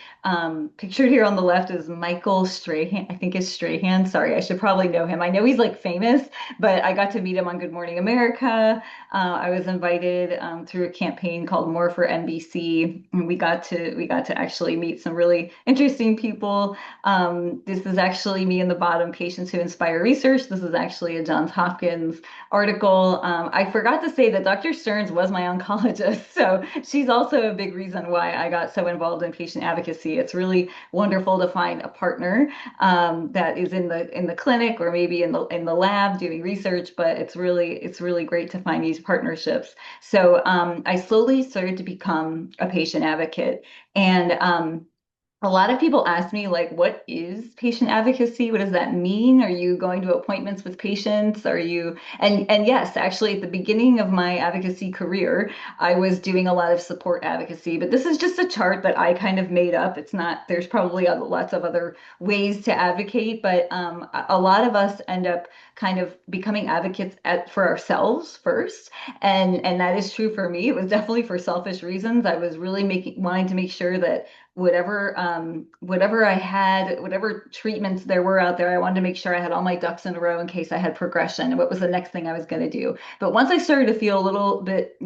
Pictured here on the left is Michael Strahan. I think it's Strahan. Sorry, I should probably know him. I know he's like famous, but I got to meet him on Good Morning America. I was invited through a campaign called More for NBC, and we got to actually meet some really interesting people. This is actually me in the bottom, Patients Who Inspire Research. This is actually a Johns Hopkins article. I forgot to say that Dr. Stearns was my oncologist, so she's also a big reason why I got so involved in patient advocacy. It's really wonderful to find a partner that is in the clinic or maybe in the lab doing research, but it's really great to find these partnerships. So I slowly started to become a patient advocate, and a lot of people ask me, like, what is patient advocacy? What does that mean? Are you going to appointments with patients? Are you? And yes, actually, at the beginning of my advocacy career, I was doing a lot of support advocacy, but this is just a chart that I kind of made up. It's not, there's probably lots of other ways to advocate, but a lot of us end up kind of becoming advocates for ourselves first. And that is true for me. It was definitely for selfish reasons. I was really wanting to make sure that whatever I had, whatever treatments there were out there, I wanted to make sure I had all my ducks in a row in case I had progression and what was the next thing I was going to do. But once I started to feel a little bit,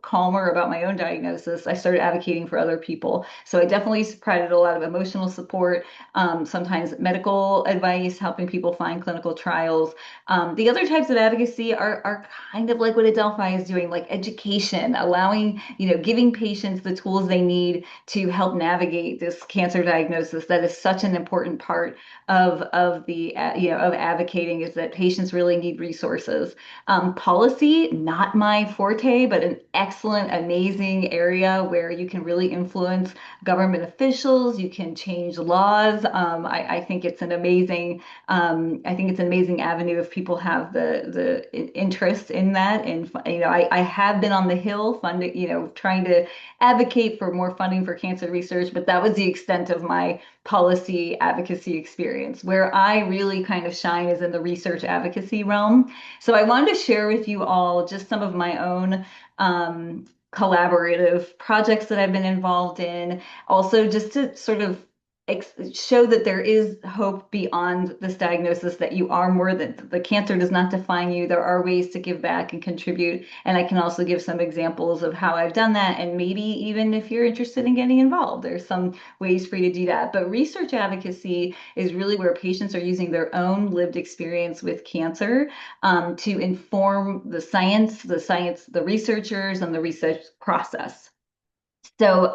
calmer about my own diagnosis, I started advocating for other people. So I definitely provided a lot of emotional support, sometimes medical advice, helping people find clinical trials. The other types of advocacy are kind of like what Adelphi is doing, like education, allowing, giving patients the tools they need to help navigate this cancer diagnosis. That is such an important part of the of advocating, is that patients really need resources. Policy, not my forte, but an excellent, amazing area where you can really influence government officials. You can change laws. I think it's an amazing avenue if people have the interest in that. And I have been on the Hill funding, trying to advocate for more funding for cancer research, but that was the extent of my policy advocacy experience. Where I really kind of shine is in the research advocacy realm. So I wanted to share with you all just some of my own collaborative projects that I've been involved in. Also, just to sort of show that there is hope beyond this diagnosis, that you are more than the cancer does not define you. There are ways to give back and contribute. And I can also give some examples of how I've done that. And maybe even if you're interested in getting involved, there's some ways for you to do that. But research advocacy is really where patients are using their own lived experience with cancer to inform the researchers, and the research process. So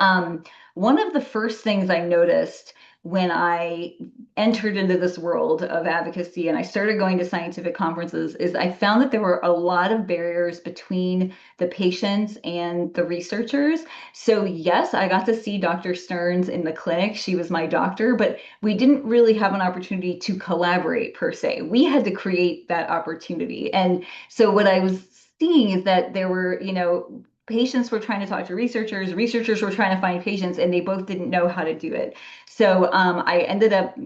one of the first things I noticed when I entered into this world of advocacy and I started going to scientific conferences is I found that there were a lot of barriers between the patients and the researchers. So yes, I got to see Dr. Stearns in the clinic. She was my doctor, but we didn't really have an opportunity to collaborate per se. We had to create that opportunity. And so what I was seeing is that there were, patients were trying to talk to researchers were trying to find patients, and they both didn't know how to do it. So I ended up,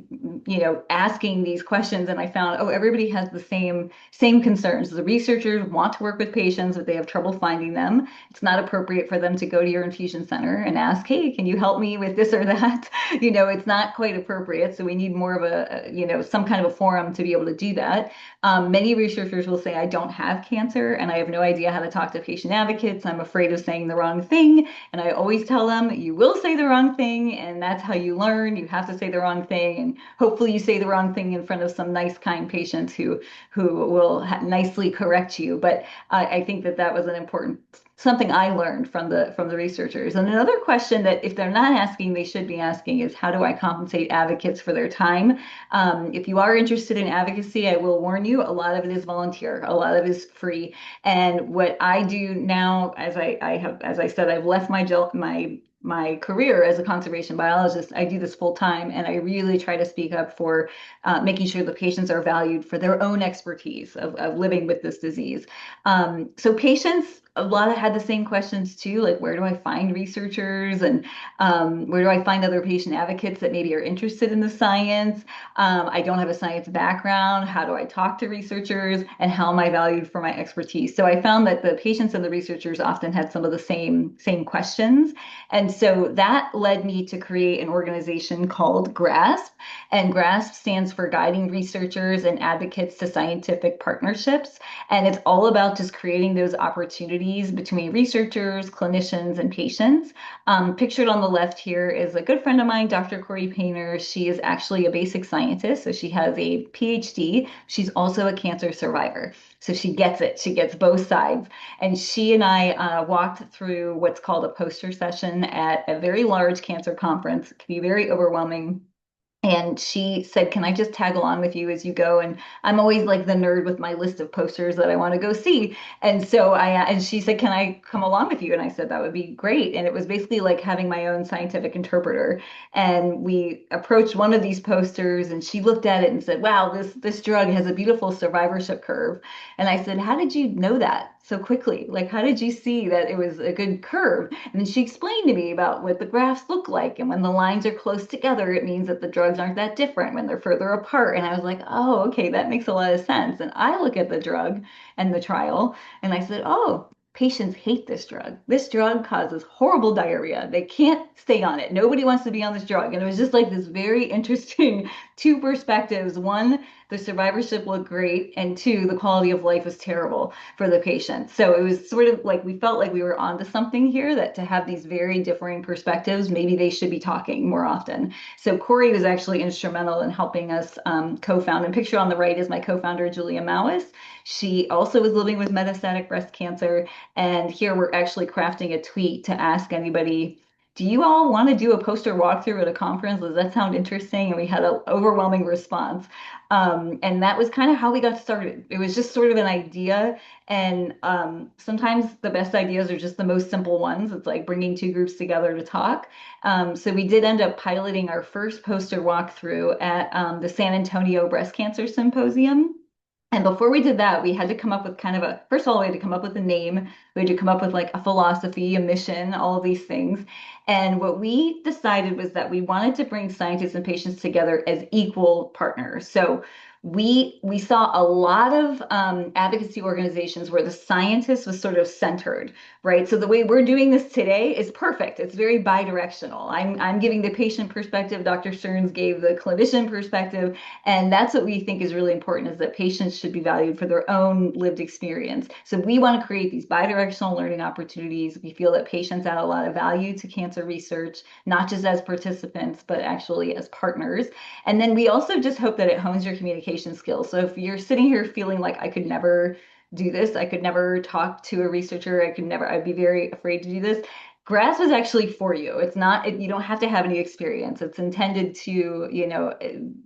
asking these questions, and I found, everybody has the same concerns. The researchers want to work with patients, but they have trouble finding them. It's not appropriate for them to go to your infusion center and ask, hey, can you help me with this or that? It's not quite appropriate. So we need more of some kind of a forum to be able to do that. Many researchers will say, I don't have cancer and I have no idea how to talk to patient advocates. I'm afraid of saying the wrong thing. And I always tell them, you will say the wrong thing, and that's how you learn. You have to say the wrong thing, and hopefully you say the wrong thing in front of some nice, kind patients who will nicely correct you. But I think that was an important something I learned from the researchers. And another question that if they're not asking, they should be asking is, how do I compensate advocates for their time? If you are interested in advocacy, I will warn you, a lot of it is volunteer, a lot of it is free. And what I do now, as I said, I've left my career as a conservation biologist. I do this full time, and I really try to speak up for making sure the patients are valued for their own expertise of living with this disease. So patients, a lot had the same questions too, like where do I find researchers, and where do I find other patient advocates that maybe are interested in the science? I don't have a science background. How do I talk to researchers, and how am I valued for my expertise? So I found that the patients and the researchers often had some of the same questions. And so that led me to create an organization called GRASP. And GRASP stands for Guiding Researchers and Advocates to Scientific Partnerships. And it's all about just creating those opportunities between researchers, clinicians, and patients. Pictured on the left here is a good friend of mine, Dr. Corey Painter. She is actually a basic scientist, so she has a PhD. She's also a cancer survivor. So she gets it. She gets both sides. And she and I walked through what's called a poster session at a very large cancer conference. It can be very overwhelming. And she said, can I just tag along with you as you go? And I'm always like the nerd with my list of posters that I want to go see. And so and she said, can I come along with you? And I said, that would be great. And it was basically like having my own scientific interpreter. And we approached one of these posters, and she looked at it and said, wow, this drug has a beautiful survivorship curve. And I said, how did you know that so quickly? Like, how did you see that it was a good curve? And then she explained to me about what the graphs look like. And when the lines are close together, it means that the drugs aren't that different when they're further apart. And I was like, oh, okay, that makes a lot of sense. And I look at the drug and the trial, and I said, oh, patients hate this drug. This drug causes horrible diarrhea. They can't stay on it. Nobody wants to be on this drug. And it was just like this very interesting two perspectives. One, the survivorship looked great, and two, the quality of life was terrible for the patient. So it was sort of like we felt like we were onto something here, that to have these very differing perspectives, maybe they should be talking more often. So Corey was actually instrumental in helping us co-found. And picture on the right is my co-founder, Julia Mawis. She also was living with metastatic breast cancer. And here we're actually crafting a tweet to ask anybody, do you all want to do a poster walkthrough at a conference? Does that sound interesting? And we had an overwhelming response. And that was kind of how we got started. It was just sort of an idea. And sometimes the best ideas are just the most simple ones. It's like bringing two groups together to talk. So we did end up piloting our first poster walkthrough at the San Antonio Breast Cancer Symposium. And before we did that, we had to come up with first of all, we had to come up with a name. We had to come up with like a philosophy, a mission, all of these things. And what we decided was that we wanted to bring scientists and patients together as equal partners. So we saw a lot of advocacy organizations where the scientist was sort of centered, right? So the way we're doing this today is perfect. It's very bidirectional. I'm giving the patient perspective, Dr. Stearns gave the clinician perspective, and that's what we think is really important, is that patients should be valued for their own lived experience. So we want to create these bidirectional learning opportunities. We feel that patients add a lot of value to cancer research, not just as participants, but actually as partners. And then we also just hope that it hones your communication skills. So if you're sitting here feeling like I could never do this, I could never talk to a researcher, I'd be very afraid to do this. GRASP is actually for you. It's not, you don't have to have any experience. It's intended to,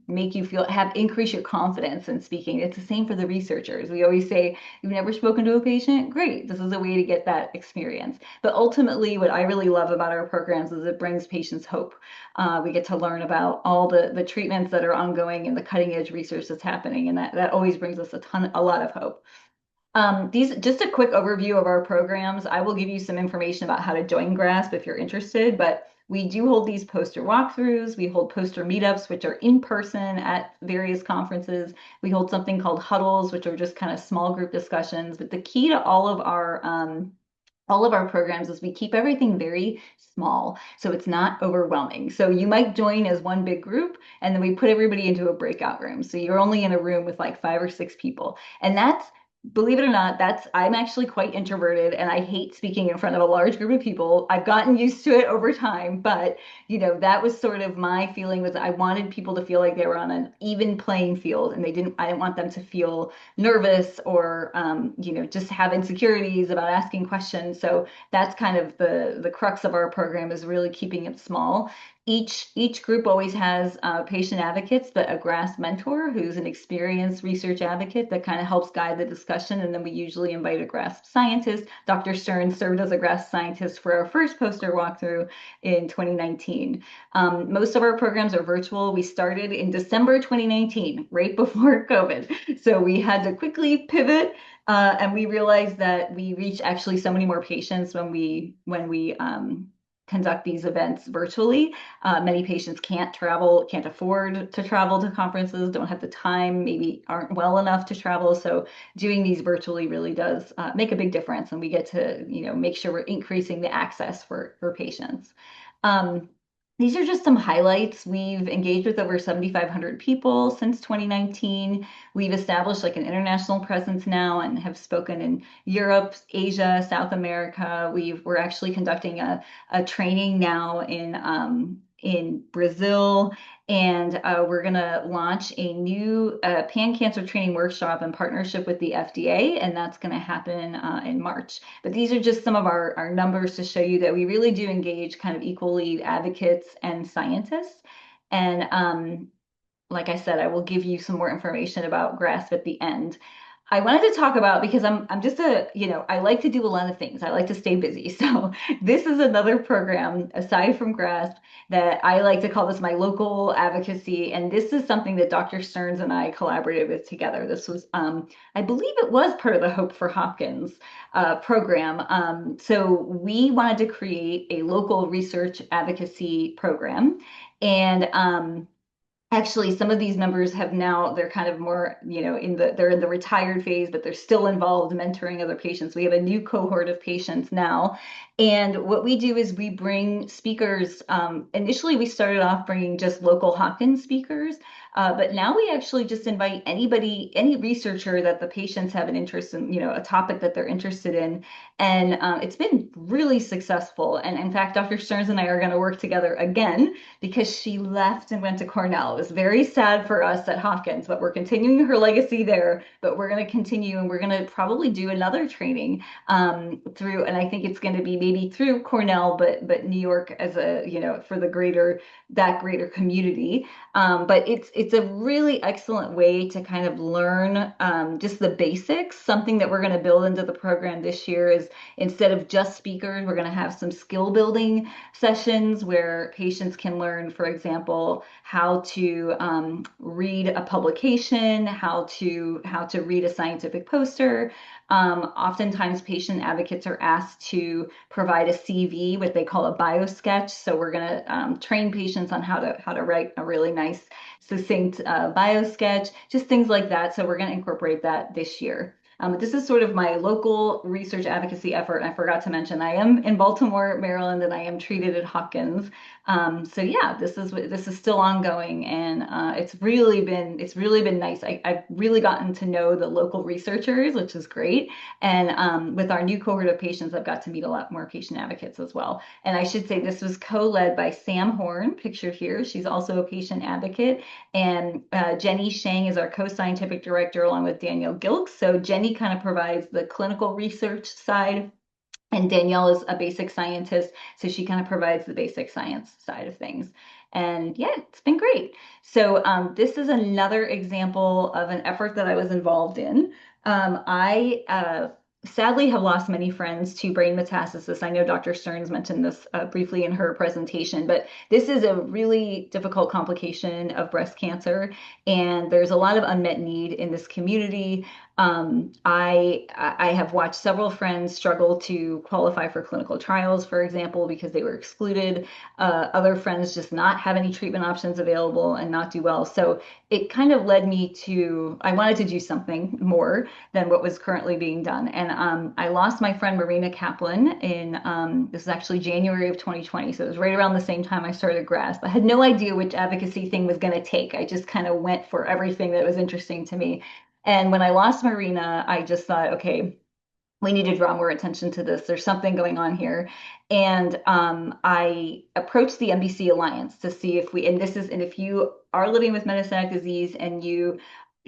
make you increase your confidence in speaking. It's the same for the researchers. We always say, you've never spoken to a patient? Great. This is a way to get that experience. But ultimately, what I really love about our programs is it brings patients hope. We get to learn about all the treatments that are ongoing and the cutting edge research that's happening. And that always brings us a lot of hope. These just a quick overview of our programs. I will give you some information about how to join GRASP if you're interested, but we do hold these poster walkthroughs. We hold poster meetups, which are in person at various conferences. We hold something called huddles, which are just kind of small group discussions. But the key to all of our programs is we keep everything very small, so it's not overwhelming. So you might join as one big group, and then we put everybody into a breakout room. So you're only in a room with like 5 or 6 people. And that's, believe it or not, I'm actually quite introverted and I hate speaking in front of a large group of people. I've gotten used to it over time, but that was sort of my feeling, was I wanted people to feel like they were on an even playing field, and I didn't want them to feel nervous or just have insecurities about asking questions. So that's kind of the crux of our program, is really keeping it small. Each group always has patient advocates, but a GRASP mentor who's an experienced research advocate that kind of helps guide the discussion. And then we usually invite a GRASP scientist. Dr. Stearns served as a GRASP scientist for our first poster walkthrough in 2019. Most of our programs are virtual. We started in December 2019, right before COVID. So we had to quickly pivot. And we realized that we reach actually so many more patients when we conduct these events virtually. Many patients can't afford to travel to conferences, don't have the time, maybe aren't well enough to travel. So doing these virtually really does make a big difference, and we get to make sure we're increasing the access for patients. These are just some highlights. We've engaged with over 7,500 people since 2019. We've established like an international presence now and have spoken in Europe, Asia, South America. We're actually conducting a training now in Brazil, and we're going to launch a new pan-cancer training workshop in partnership with the FDA, and that's going to happen in March. But these are just some of our numbers to show you that we really do engage kind of equally advocates and scientists. And like I said, I will give you some more information about GRASP at the end. I wanted to talk about, because I'm just I like to do a lot of things. I like to stay busy. So this is another program aside from GRASP that I like to call this my local advocacy. And this is something that Dr. Stearns and I collaborated with together. This was, I believe it was part of the Hope for Hopkins program. So we wanted to create a local research advocacy program. And actually, some of these members they're kind of more, they're in the retired phase, but they're still involved mentoring other patients. We have a new cohort of patients now. And what we do is we bring speakers. Initially, we started off bringing just local Hopkins speakers, but now we actually just invite any researcher that the patients have an interest in, a topic that they're interested in. And it's been really successful. And in fact, Dr. Stearns and I are going to work together again, because she left and went to Cornell. It was very sad for us at Hopkins, but we're continuing her legacy there. But we're going to continue, and we're going to probably do another training through, and I think it's going to be maybe through Cornell, but New York as for the greater community. But it's a really excellent way to kind of learn just the basics. Something that we're going to build into the program this year is, instead of just speakers, we're going to have some skill building sessions where patients can learn, for example, how to to read a publication, how to read a scientific poster. Oftentimes, patient advocates are asked to provide a CV, what they call a bio-sketch. So we're going to train patients on how to write a really nice, succinct bio-sketch, just things like that. So we're going to incorporate that this year. This is sort of my local research advocacy effort. I forgot to mention I am in Baltimore, Maryland, and I am treated at Hopkins. So yeah, this is still ongoing, and it's really been nice. I've really gotten to know the local researchers, which is great. And with our new cohort of patients, I've got to meet a lot more patient advocates as well. And I should say this was co-led by Sam Horn, pictured here. She's also a patient advocate, and Jenny Shang is our co-scientific director, along with Danielle Gilks. So Jenny kind of provides the clinical research side, and Danielle is a basic scientist, so she kind of provides the basic science side of things. And yeah, it's been great. So this is another example of an effort that I was involved in. I sadly have lost many friends to brain metastasis. I know Dr. Stearns mentioned this briefly in her presentation, but this is a really difficult complication of breast cancer, and there's a lot of unmet need in this community. I have watched several friends struggle to qualify for clinical trials, for example, because they were excluded. Other friends just not have any treatment options available and not do well. So it kind of led me to, I wanted to do something more than what was currently being done. And I lost my friend Marina Kaplan in, this is actually January of 2020. So it was right around the same time I started GRASP. I had no idea which advocacy thing was going to take. I just kind of went for everything that was interesting to me. And when I lost Marina, I just thought, okay, we need to draw more attention to this. There's something going on here. And I approached the MBC Alliance to see if we, and if you are living with metastatic disease and you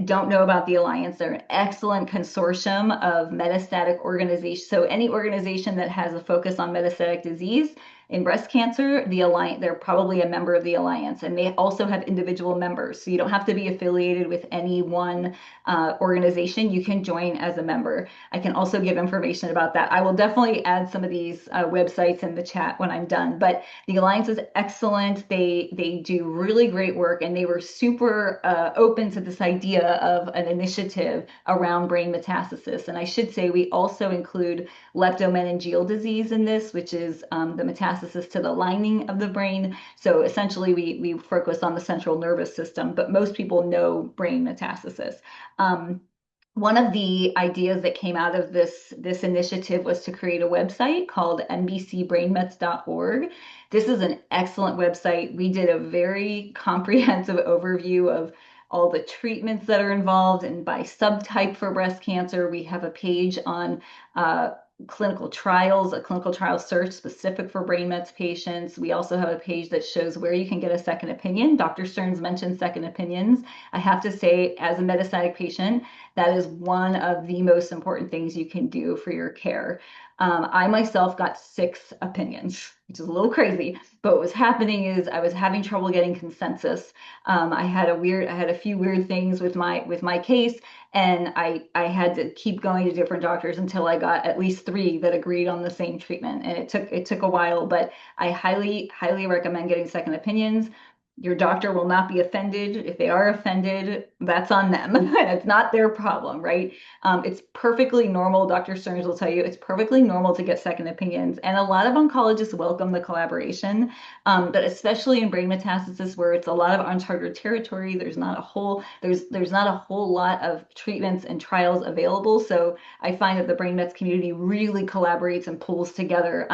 don't know about the Alliance, they're an excellent consortium of metastatic organizations. So any organization that has a focus on metastatic disease in breast cancer, the Alliance, they're probably a member of the Alliance, and they also have individual members. So you don't have to be affiliated with any one organization. You can join as a member. I can also give information about that. I will definitely add some of these websites in the chat when I'm done, but the Alliance is excellent. They do really great work, and they were super open to this idea of an initiative around brain metastasis. And I should say we also include leptomeningeal disease in this, which is the metastasis to the lining of the brain. So essentially we focus on the central nervous system, but most people know brain metastasis. One of the ideas that came out of this initiative was to create a website called nbcbrainmets.org. This is an excellent website. We did a very comprehensive overview of all the treatments that are involved, and by subtype for breast cancer, we have a page on clinical trials, a clinical trial search specific for brain mets patients. We also have a page that shows where you can get a second opinion. Dr. Stearns mentioned second opinions. I have to say, as a metastatic patient, that is one of the most important things you can do for your care. I myself got 6 opinions, which is a little crazy, but what was happening is I was having trouble getting consensus. I had a few weird things with my case, and I had to keep going to different doctors until I got at least 3 that agreed on the same treatment. And it took a while, but I highly recommend getting second opinions. Your doctor will not be offended. If they are offended, that's on them. It's not their problem, right? It's perfectly normal. Dr. Stearns will tell you it's perfectly normal to get second opinions. And a lot of oncologists welcome the collaboration, but especially in brain metastasis where it's a lot of uncharted territory, there's not a whole lot of treatments and trials available. So I find that the brain mets community really collaborates and pulls together.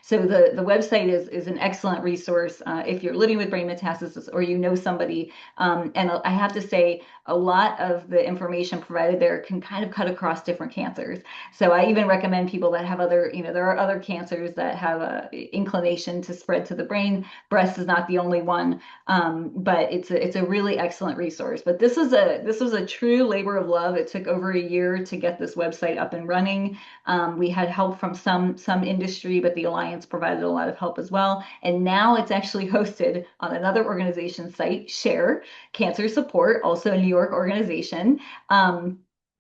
So the website is an excellent resource if you're living with brain metastasis or you know somebody. And I have to say, a lot of the information provided there can kind of cut across different cancers. So I even recommend people that have other, there are other cancers that have a inclination to spread to the brain. Breast is not the only one, but it's a really excellent resource. But this was a true labor of love. It took over a year to get this website up and running. We had help from some industry, but the Alliance provided a lot of help as well. And now it's actually hosted on another organization site, SHARE Cancer Support, also a New York organization.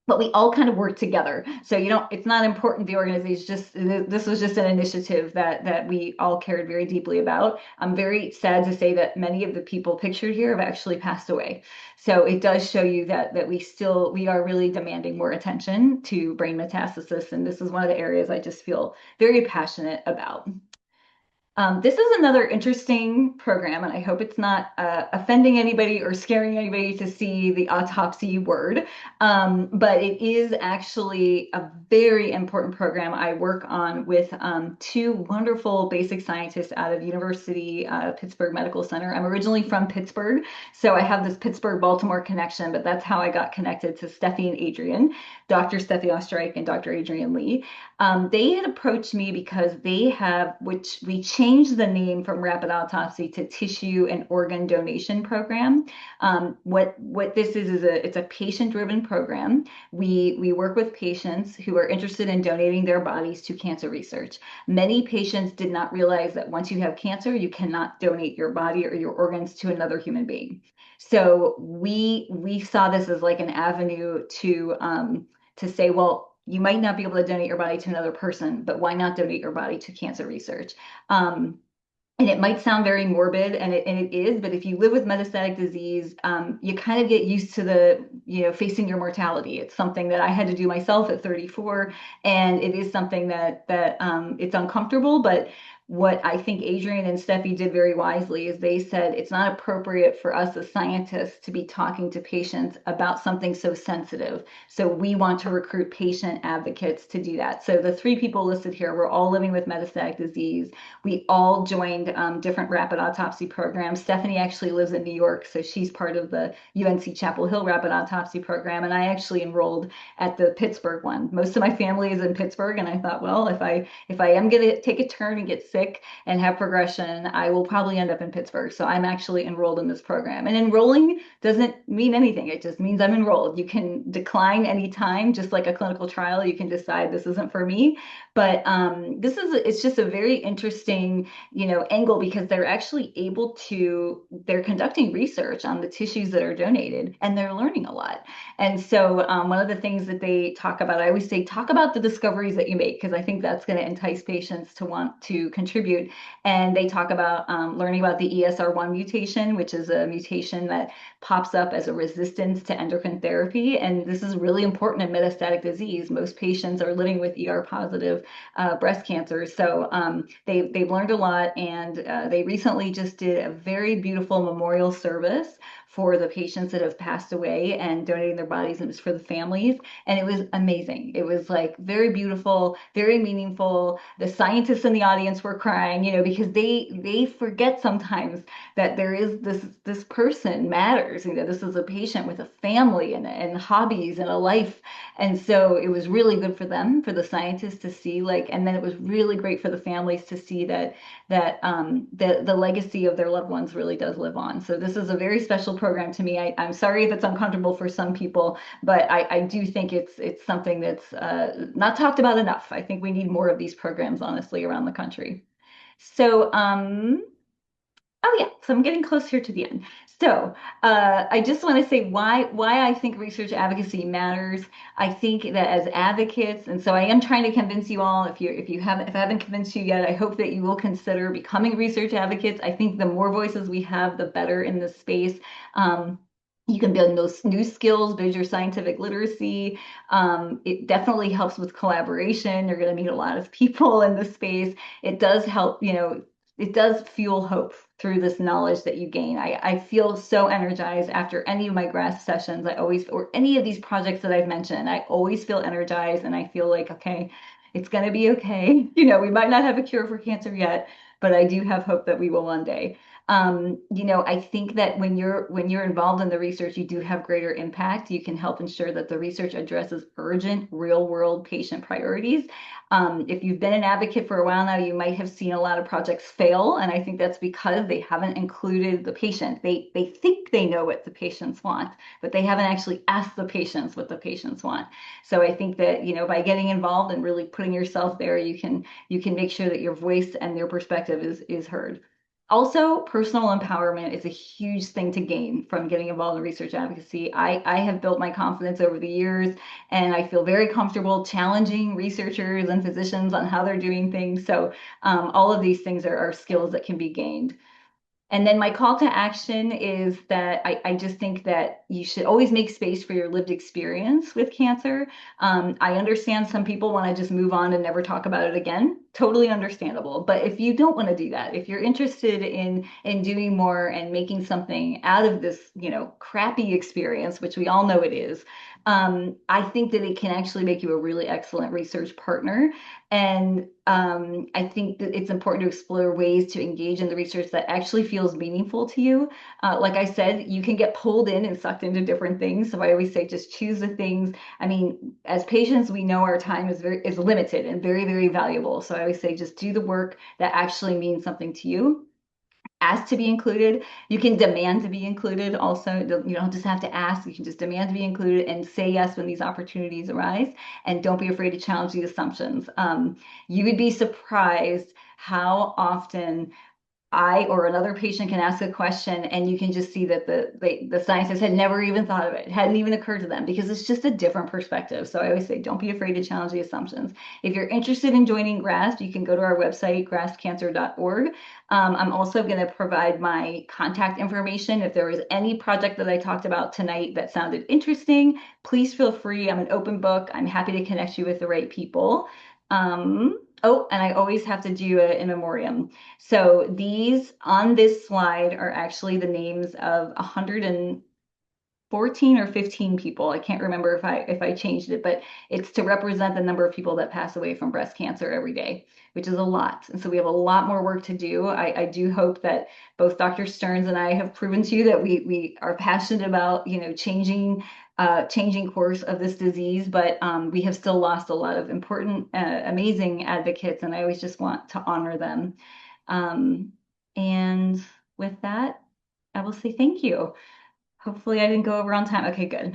but we all kind of work together. So it's not important the organization, just this was just an initiative that we all cared very deeply about. I'm very sad to say that many of the people pictured here have actually passed away. So it does show you that we are really demanding more attention to brain metastasis. And this is one of the areas I just feel very passionate about. This is another interesting program, and I hope it's not offending anybody or scaring anybody to see the autopsy word, but it is actually a very important program I work on with two wonderful basic scientists out of University Pittsburgh Medical Center. I'm originally from Pittsburgh, so I have this Pittsburgh-Baltimore connection, but that's how I got connected to Steffi and Adrian, Dr. Steffi Ostreich and Dr. Adrian Lee. They had approached me because which we changed the name from rapid autopsy to tissue and organ donation program. What this is it's a patient-driven program. We work with patients who are interested in donating their bodies to cancer research. Many patients did not realize that once you have cancer, you cannot donate your body or your organs to another human being. So we saw this as like an avenue to say, well, you might not be able to donate your body to another person, but why not donate your body to cancer research? And it might sound very morbid, and it is, but if you live with metastatic disease, you kind of get used to facing your mortality. It's something that I had to do myself at 34, and it is something that it's uncomfortable, but what I think Adrian and Steffi did very wisely is they said it's not appropriate for us as scientists to be talking to patients about something so sensitive. So we want to recruit patient advocates to do that. So the three people listed here were all living with metastatic disease. We all joined different rapid autopsy programs. Stephanie actually lives in New York, so she's part of the UNC Chapel Hill rapid autopsy program, and I actually enrolled at the Pittsburgh one. Most of my family is in Pittsburgh, and I thought, well, if I am going to take a turn and get sick and have progression, I will probably end up in Pittsburgh. So I'm actually enrolled in this program. And enrolling doesn't mean anything. It just means I'm enrolled. You can decline anytime, just like a clinical trial. You can decide this isn't for me. But it's just a very interesting, angle because they're actually they're conducting research on the tissues that are donated and they're learning a lot. And so one of the things that they talk about, I always say, talk about the discoveries that you make, because I think that's going to entice patients to want to contribute. And they talk about learning about the ESR1 mutation, which is a mutation that pops up as a resistance to endocrine therapy. And this is really important in metastatic disease. Most patients are living with ER positive breast cancer. So they've learned a lot, and they recently just did a very beautiful memorial service for the patients that have passed away and donating their bodies, and it was for the families. And it was amazing. It was like very beautiful, very meaningful. The scientists in the audience were crying, because they forget sometimes that there is this person matters. This is a patient with a family and hobbies and a life. And so it was really good for them, for the scientists to see, and then it was really great for the families to see that the legacy of their loved ones really does live on. So this is a very special program to me. I'm sorry if it's uncomfortable for some people, but I do think it's something that's not talked about enough. I think we need more of these programs, honestly, around the country. So, oh yeah, so I'm getting close here to the end. So I just want to say why I think research advocacy matters. I think that as advocates, and so I am trying to convince you all, if I haven't convinced you yet, I hope that you will consider becoming research advocates. I think the more voices we have, the better in this space. You can build those new skills, build your scientific literacy. It definitely helps with collaboration. You're going to meet a lot of people in this space. It does help, it does fuel hope through this knowledge that you gain. I feel so energized after any of my grasp sessions. Or any of these projects that I've mentioned, I always feel energized, and I feel like, okay, it's going to be okay. We might not have a cure for cancer yet, but I do have hope that we will one day. I think that when you're involved in the research, you do have greater impact. You can help ensure that the research addresses urgent, real-world patient priorities. If you've been an advocate for a while now, you might have seen a lot of projects fail, and I think that's because they haven't included the patient. They think they know what the patients want, but they haven't actually asked the patients what the patients want. So I think that by getting involved and really putting yourself there, you can make sure that your voice and your perspective is heard. Also, personal empowerment is a huge thing to gain from getting involved in research advocacy. I have built my confidence over the years, and I feel very comfortable challenging researchers and physicians on how they're doing things. So all of these things are skills that can be gained. And then my call to action is that I just think that you should always make space for your lived experience with cancer. I understand some people want to just move on and never talk about it again. Totally understandable. But if you don't want to do that, if you're interested in doing more and making something out of this, crappy experience, which we all know it is, I think that it can actually make you a really excellent research partner. And I think that it's important to explore ways to engage in the research that actually feels meaningful to you. Like I said, you can get pulled in and sucked into different things. So I always say just choose the things. I mean, as patients, we know our time is limited and very, very valuable. So I always say just do the work that actually means something to you. Ask to be included. You can demand to be included also. You don't just have to ask, you can just demand to be included and say yes when these opportunities arise. And don't be afraid to challenge the assumptions. You would be surprised how often I or another patient can ask a question and you can just see that the scientists had never even thought of it, hadn't even occurred to them because it's just a different perspective. So I always say, don't be afraid to challenge the assumptions. If you're interested in joining GRASP, you can go to our website, graspcancer.org. I'm also going to provide my contact information. If there was any project that I talked about tonight that sounded interesting, please feel free. I'm an open book. I'm happy to connect you with the right people. Oh, and I always have to do an in memoriam. So these on this slide are actually the names of 114 or 15 people. I can't remember if I changed it, but it's to represent the number of people that pass away from breast cancer every day, which is a lot. And so we have a lot more work to do. I do hope that both Dr. Stearns and I have proven to you that we are passionate about, changing course of this disease, but we have still lost a lot of important, amazing advocates, and I always just want to honor them. And with that, I will say thank you. Hopefully I didn't go over on time. Okay, good.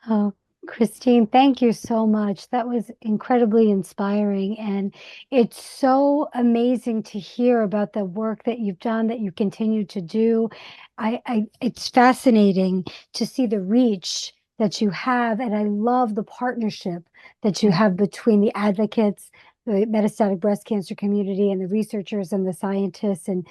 Oh, Christine, thank you so much. That was incredibly inspiring. And it's so amazing to hear about the work that you've done, that you continue to do. It's fascinating to see the reach that you have. And I love the partnership that you have between the advocates, the metastatic breast cancer community, and the researchers and the scientists. And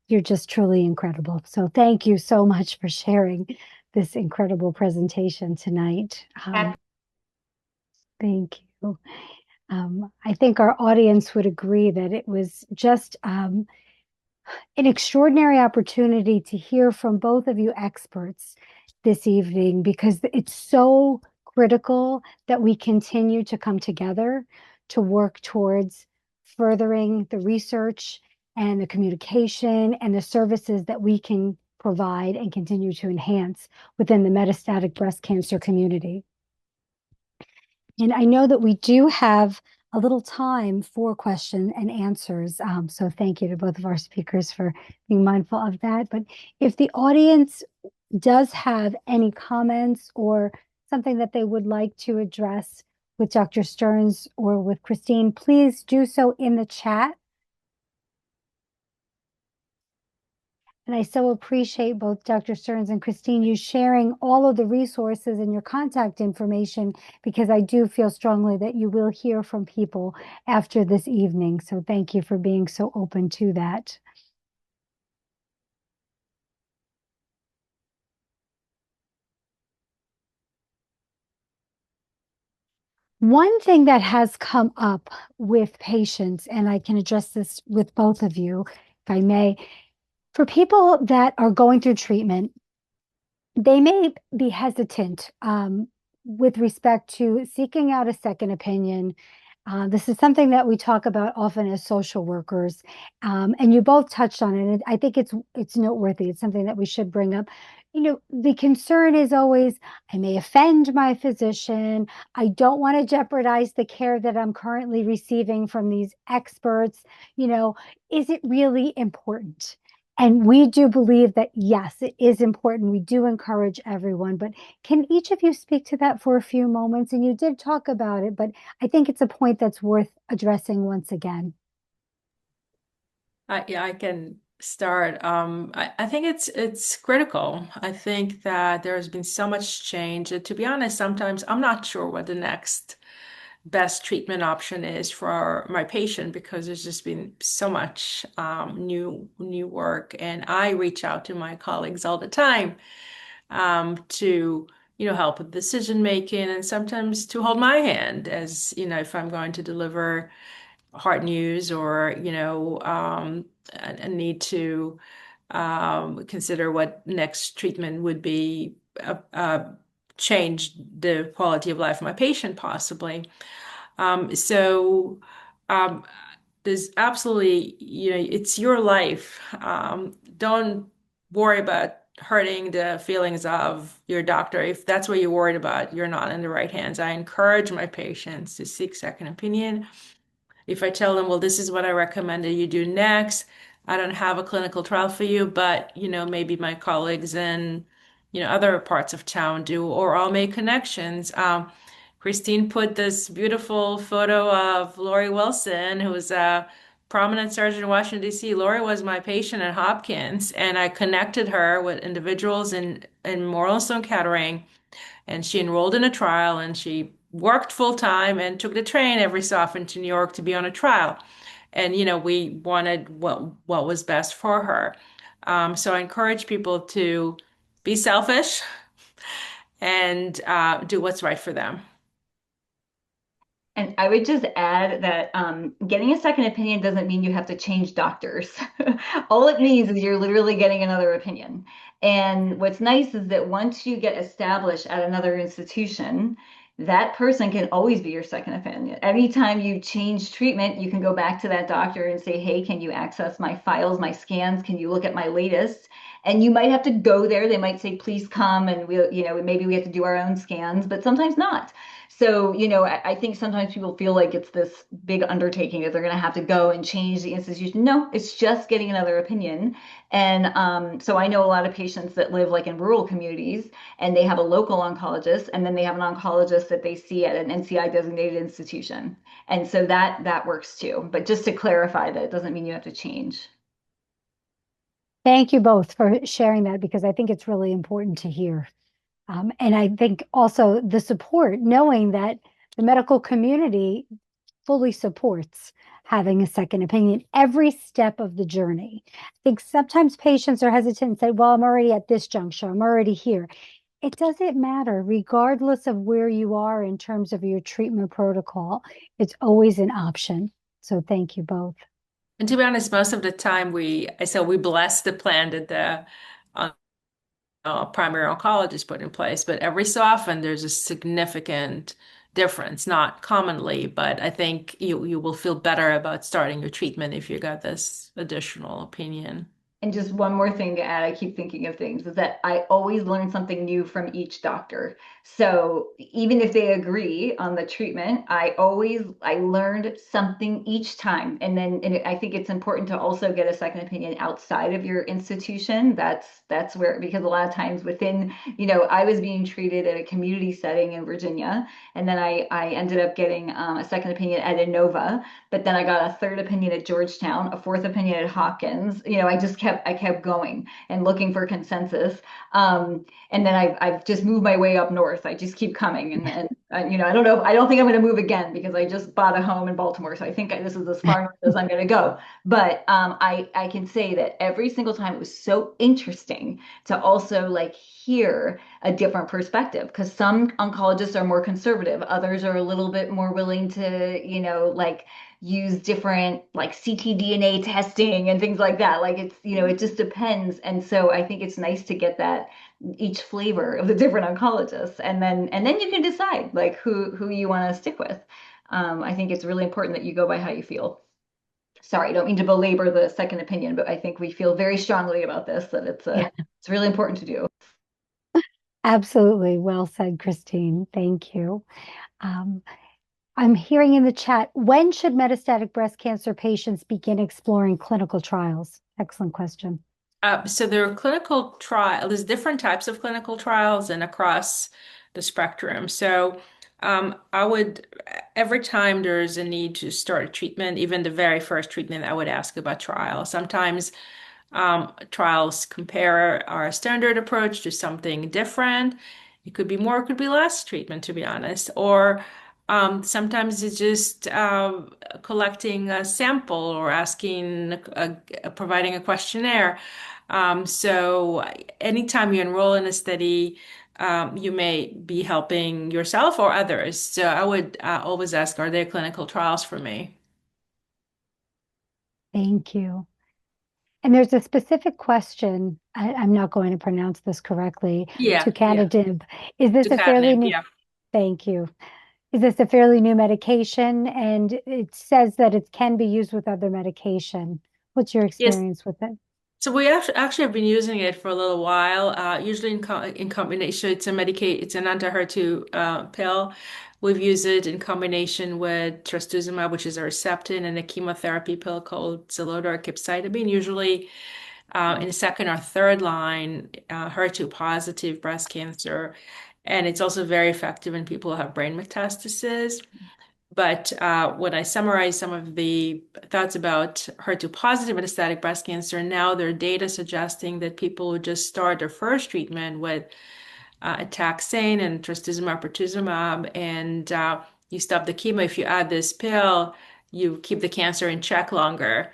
you're just truly incredible. So thank you so much for sharing this incredible presentation tonight. Thank you. I think our audience would agree that it was just an extraordinary opportunity to hear from both of you experts this evening, because it's so critical that we continue to come together to work towards furthering the research and the communication and the services that we can provide and continue to enhance within the metastatic breast cancer community. And I know that we do have a little time for question and answers. So thank you to both of our speakers for being mindful of that. But if the audience does have any comments or something that they would like to address with Dr. Stearns or with Christine, please do so in the chat. And I so appreciate both Dr. Stearns and Christine, you sharing all of the resources and your contact information, because I do feel strongly that you will hear from people after this evening. So thank you for being so open to that. One thing that has come up with patients, and I can address this with both of you, if I may, for people that are going through treatment, they may be hesitant with respect to seeking out a second opinion. This is something that we talk about often as social workers, and you both touched on it. And I think it's noteworthy. It's something that we should bring up. The concern is always, I may offend my physician. I don't want to jeopardize the care that I'm currently receiving from these experts. Is it really important? And we do believe that, yes, it is important. We do encourage everyone. But can each of you speak to that for a few moments? And you did talk about it, but I think it's a point that's worth addressing once again. Yeah, I can start. I think it's critical. I think that there has been so much change. To be honest, sometimes I'm not sure what the next best treatment option is for my patient because there's just been so much new work, and I reach out to my colleagues all the time to help with decision making and sometimes to hold my hand as if I'm going to deliver hard news or a need to consider what next treatment would be change the quality of life of my patient possibly. So um, there's absolutely, it's your life. Don't worry about hurting the feelings of your doctor. If that's what you're worried about, you're not in the right hands. I encourage my patients to seek second opinion. If I tell them, well, this is what I recommend that you do next, I don't have a clinical trial for you, but maybe my colleagues in other parts of town do, or I'll make connections. Christine put this beautiful photo of Lori Wilson, who was a prominent surgeon in Washington, D.C. Lori was my patient at Hopkins, and I connected her with individuals in Memorial Sloan Kettering, and she enrolled in a trial, and she worked full time and took the train every so often to New York to be on a trial. And we wanted what was best for her. So I encourage people to be selfish and do what's right for them. And I would just add that getting a second opinion doesn't mean you have to change doctors. All it means is you're literally getting another opinion. And what's nice is that once you get established at another institution, that person can always be your second opinion. Anytime you change treatment, you can go back to that doctor and say, hey, can you access my files, my scans? Can you look at my latest? And you might have to go there. They might say, please come, and maybe we have to do our own scans, but sometimes not. So, I think sometimes people feel like it's this big undertaking that they're going to have to go and change the institution. No, it's just getting another opinion. And so I know a lot of patients that live like in rural communities and they have a local oncologist and then they have an oncologist that they see at an NCI designated institution. And so that works too. But just to clarify that it doesn't mean you have to change. Thank you both for sharing that because I think it's really important to hear. And I think also the support, knowing that the medical community fully supports having a second opinion every step of the journey. I think sometimes patients are hesitant and say, well, I'm already at this juncture, I'm already here. It doesn't matter, regardless of where you are in terms of your treatment protocol, it's always an option. So thank you both. And to be honest, most of the time we bless the plan that the primary oncologist put in place, but every so often there's a significant difference, not commonly, but I think you will feel better about starting your treatment if you got this additional opinion. And just one more thing to add, I keep thinking of things, is that I always learn something new from each doctor. So even if they agree on the treatment, I learned something each time. And I think it's important to also get a second opinion outside of your institution. That's where, because a lot of times within, I was being treated at a community setting in Virginia, and then I ended up getting a second opinion at Inova, but then I got a third opinion at Georgetown, a fourth opinion at Hopkins. I kept going and looking for consensus. And then I've just moved my way up north. I just keep coming, and I don't know. I don't think I'm going to move again because I just bought a home in Baltimore, so I think this is as far as I'm going to go. But I can say that every single time it was so interesting to also like hear a different perspective because some oncologists are more conservative, others are a little bit more willing to like use different like ctDNA testing and things like that. Like it just depends. And so I think it's nice to get that each flavor of the different oncologists, and then you can decide like who you want to stick with. I think it's really important that you go by how you feel. Sorry, I don't mean to belabor the second opinion, but I think we feel very strongly about this that Yeah, it's really important to do. absolutely. Well said, Christine. Thank you. Um, I'm hearing in the chat, when should metastatic breast cancer patients begin exploring clinical trials? Excellent question. So there are clinical trials, there's different types of clinical trials and across the spectrum. So I would, every time there's a need to start a treatment, even the very first treatment, I would ask about trial. Sometimes trials compare our standard approach to something different. It could be more, it could be less treatment, to be honest. Or sometimes it's just collecting a sample or asking, providing a questionnaire. So anytime you enroll in a study, you may be helping yourself or others. So I would always ask, are there clinical trials for me? Thank you. And there's a specific question, I'm not going to pronounce this correctly, to Yeah, yeah. Tucatinib. Is this a fairly Tucatinib, new, yeah. thank you. Is this a fairly new medication? And it says that it can be used with other medication. What's your Yes. experience with it? So we actually have been using it for a little while, usually in combination. It's an anti-HER2 pill. We've used it in combination with trastuzumab, which is a Herceptin, and a chemotherapy pill called Xeloda or capecitabine, usually in the second or third line HER2 positive breast cancer. And it's also very effective in people who have brain metastasis. But when I summarize some of the thoughts about HER2 positive metastatic breast cancer, now there are data suggesting that people who just start their first treatment with a taxane and trastuzumab, pertuzumab, and you stop the chemo. If you add this pill, you keep the cancer in check longer.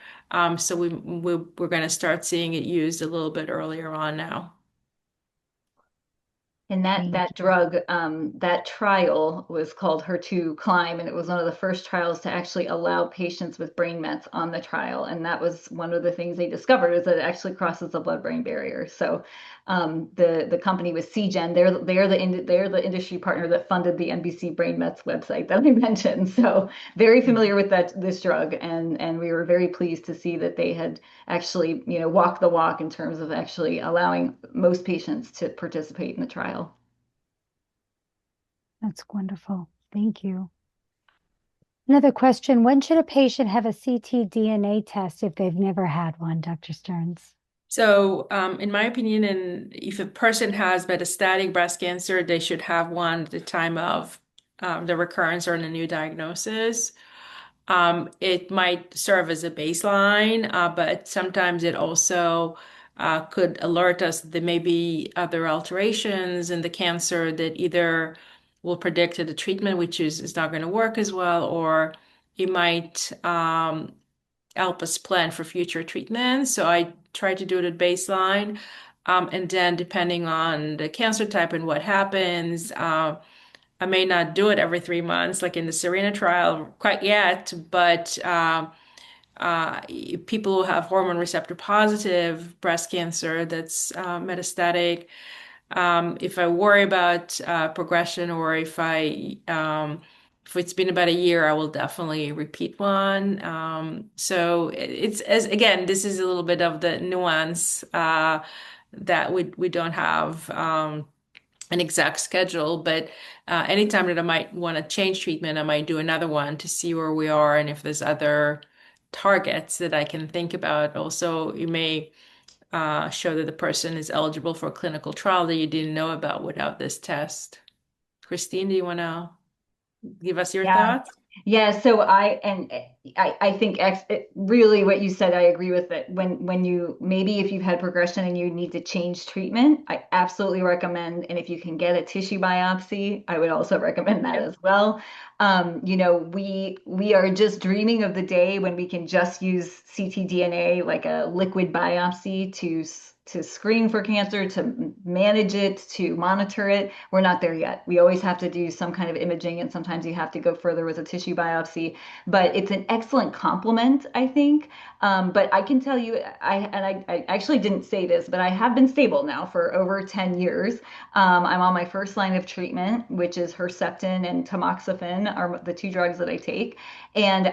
So we're going to start seeing it used a little bit earlier on now. And Thank that drug, that trial was called HER2 Climb, and it was one of the first trials to actually allow patients with brain mets on the trial. And that was one of the things they discovered is that it actually crosses the blood-brain barrier. So the company was Seagen. They're the industry partner that funded the NBC Brain Mets website that I mentioned. So very familiar with this drug, and we were very pleased to see that they had actually, walked the walk in terms of actually allowing most patients to participate in the trial. That's wonderful. Thank you. Another question, when should a patient have a ctDNA test if they've never had one, Dr. Stearns? So, in my opinion, and if a person has metastatic breast cancer, they should have one at the time of the recurrence or the new diagnosis. It might serve as a baseline, but sometimes it also could alert us that there may be other alterations in the cancer that either will predict that the treatment we choose is not going to work as well, or it might help us plan for future treatments. So I try to do it at baseline. And then depending on the cancer type and what happens, I may not do it every 3 months, like in the Serena trial, quite yet, but people who have hormone receptor positive breast cancer that's metastatic, if I worry about progression or if it's been about a year, I will definitely repeat one. So it's as again, this is a little bit of the nuance that we don't have an exact schedule, but anytime that I might want to change treatment, I might do another one to see where we are and if there's other targets that I can think about. Also, you may show that the person is eligible for a clinical trial that you didn't know about without this test. Christine, do you want to give us your Yeah. thoughts? Yeah, so I think really what you said, I agree with it. When you maybe if you've had progression and you need to change treatment, I absolutely recommend. And if you can get a tissue biopsy, I would also recommend that Yep. as well. We are just dreaming of the day when we can just use ctDNA like a liquid biopsy to screen for cancer, to manage it, to monitor it. We're not there yet. We always have to do some kind of imaging, and sometimes you have to go further with a tissue biopsy. But it's an excellent complement, I think. But I can tell you, I actually didn't say this, but I have been stable now for over 10 years. I'm on my first line of treatment, which is Herceptin and tamoxifen are the two drugs that I take. And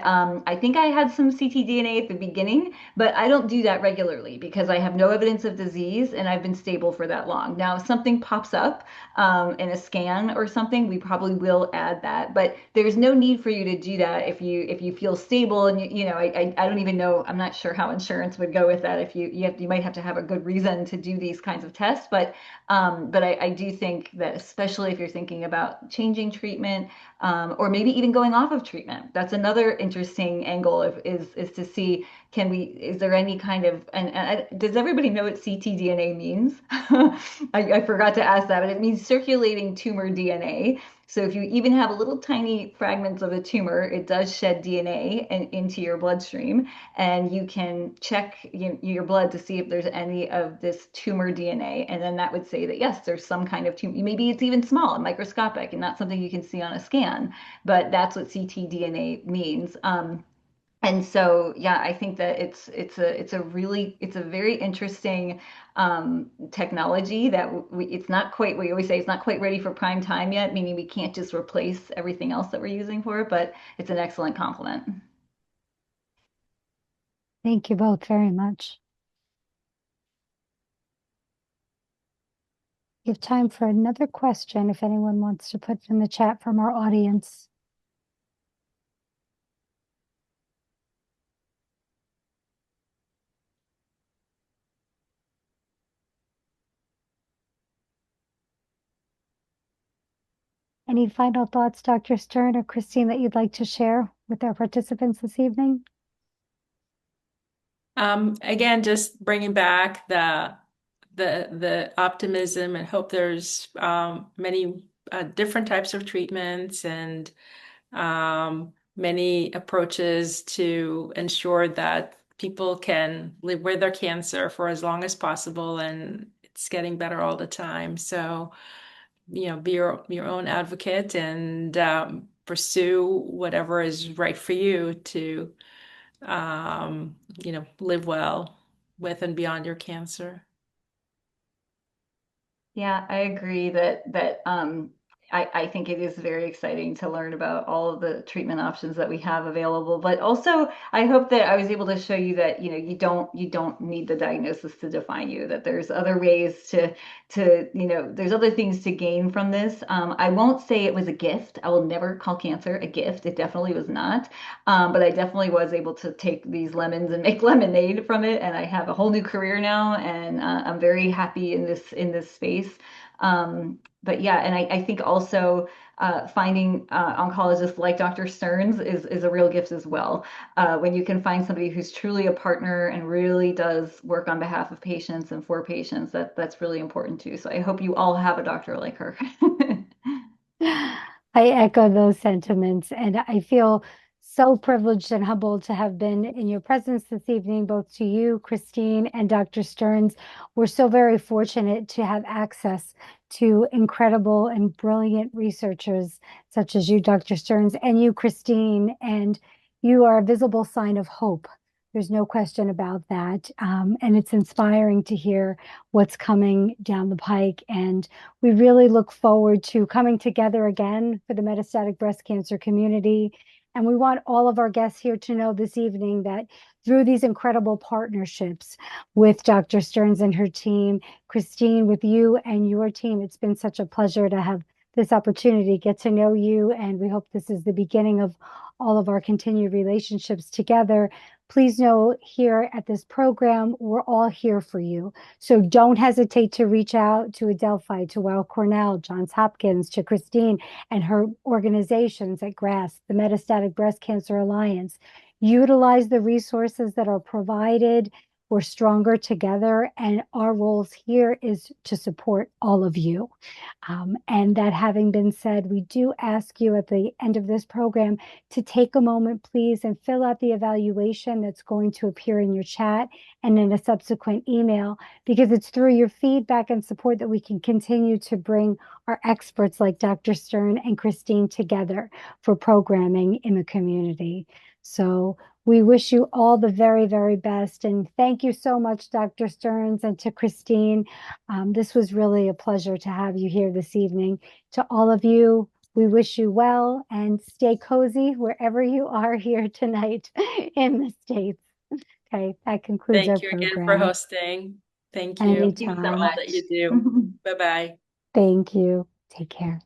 I think I had some ctDNA at the beginning, but I don't do that regularly because I have no evidence of disease and I've been stable for that long. Now, if something pops up in a scan or something, we probably will add that. But there's no need for you to do that if you feel stable stable, and I don't even know, I'm not sure how insurance would go with that. If you might have to have a good reason to do these kinds of tests, but I do think that especially if you're thinking about changing treatment, or maybe even going off of treatment, that's another interesting angle is to see, is there any kind of, does everybody know what ctDNA means? I forgot to ask that, but it means circulating tumor DNA. So if you even have little tiny fragments of a tumor, it does shed DNA into your bloodstream, and you can check your blood to see if there's any of this tumor DNA. And then that would say that yes, there's some kind of tumor. Maybe it's even small and microscopic and not something you can see on a scan, but that's what ctDNA means. And so, yeah, I think that it's a very interesting technology that it's not quite, we always say it's not quite ready for prime time yet, meaning we can't just replace everything else that we're using for it, but it's an excellent complement. Thank you both very much. We have time for another question if anyone wants to put it in the chat from our audience. Any final thoughts, Dr. Stern or Christine, that you'd like to share with our participants this evening? Again, just bringing back the optimism and hope. There's many different types of treatments and many approaches to ensure that people can live with their cancer for as long as possible, and it's getting better all the time. So, be your own advocate and pursue whatever is right for you to live well with and beyond your cancer. Yeah, I agree that I think it is very exciting to learn about all of the treatment options that we have available. But also, I hope that I was able to show you that you don't need the diagnosis to define you. That there's other ways to there's other things to gain from this. I won't say it was a gift. I will never call cancer a gift. It definitely was not. But I definitely was able to take these lemons and make lemonade from it, and I have a whole new career now, and I'm very happy in this space. But yeah, and I think also finding oncologists like Dr. Stearns is a real gift as well. When you can find somebody who's truly a partner and really does work on behalf of patients and for patients, that's really important too. So I hope you all have a doctor like her. I echo those sentiments, and I feel so privileged and humbled to have been in your presence this evening, both to you, Christine, and Dr. Stearns. We're so very fortunate to have access to incredible and brilliant researchers such as you, Dr. Stearns, and you, Christine, and you are a visible sign of hope. There's no question about that. And it's inspiring to hear what's coming down the pike. And we really look forward to coming together again for the metastatic breast cancer community. And we want all of our guests here to know this evening that through these incredible partnerships with Dr. Stearns and her team, Christine, with you and your team, it's been such a pleasure to have this opportunity to get to know you. And we hope this is the beginning of all of our continued relationships together. Please know here at this program, we're all here for you. So don't hesitate to reach out to Adelphi, to Weill Cornell, Johns Hopkins, to Christine and her organizations at GRASP, the Metastatic Breast Cancer Alliance. Utilize the resources that are provided. We're stronger together, and our roles here is to support all of you. And that having been said, we do ask you at the end of this program to take a moment, please, and fill out the evaluation that's going to appear in your chat and in a subsequent email, because it's through your feedback and support that we can continue to bring our experts like Dr. Stern and Christine together for programming in the community. So we wish you all the very, very best. And thank you so much, Dr. Stearns, and to Christine. This was really a pleasure to have you here this evening. To all of you, we wish you well and stay cozy wherever you are here tonight in the States. Okay, that concludes our Thank you again for program. hosting. Thank you Thank you so for all Anytime. that you much. do. Bye-bye. Thank you. Take care.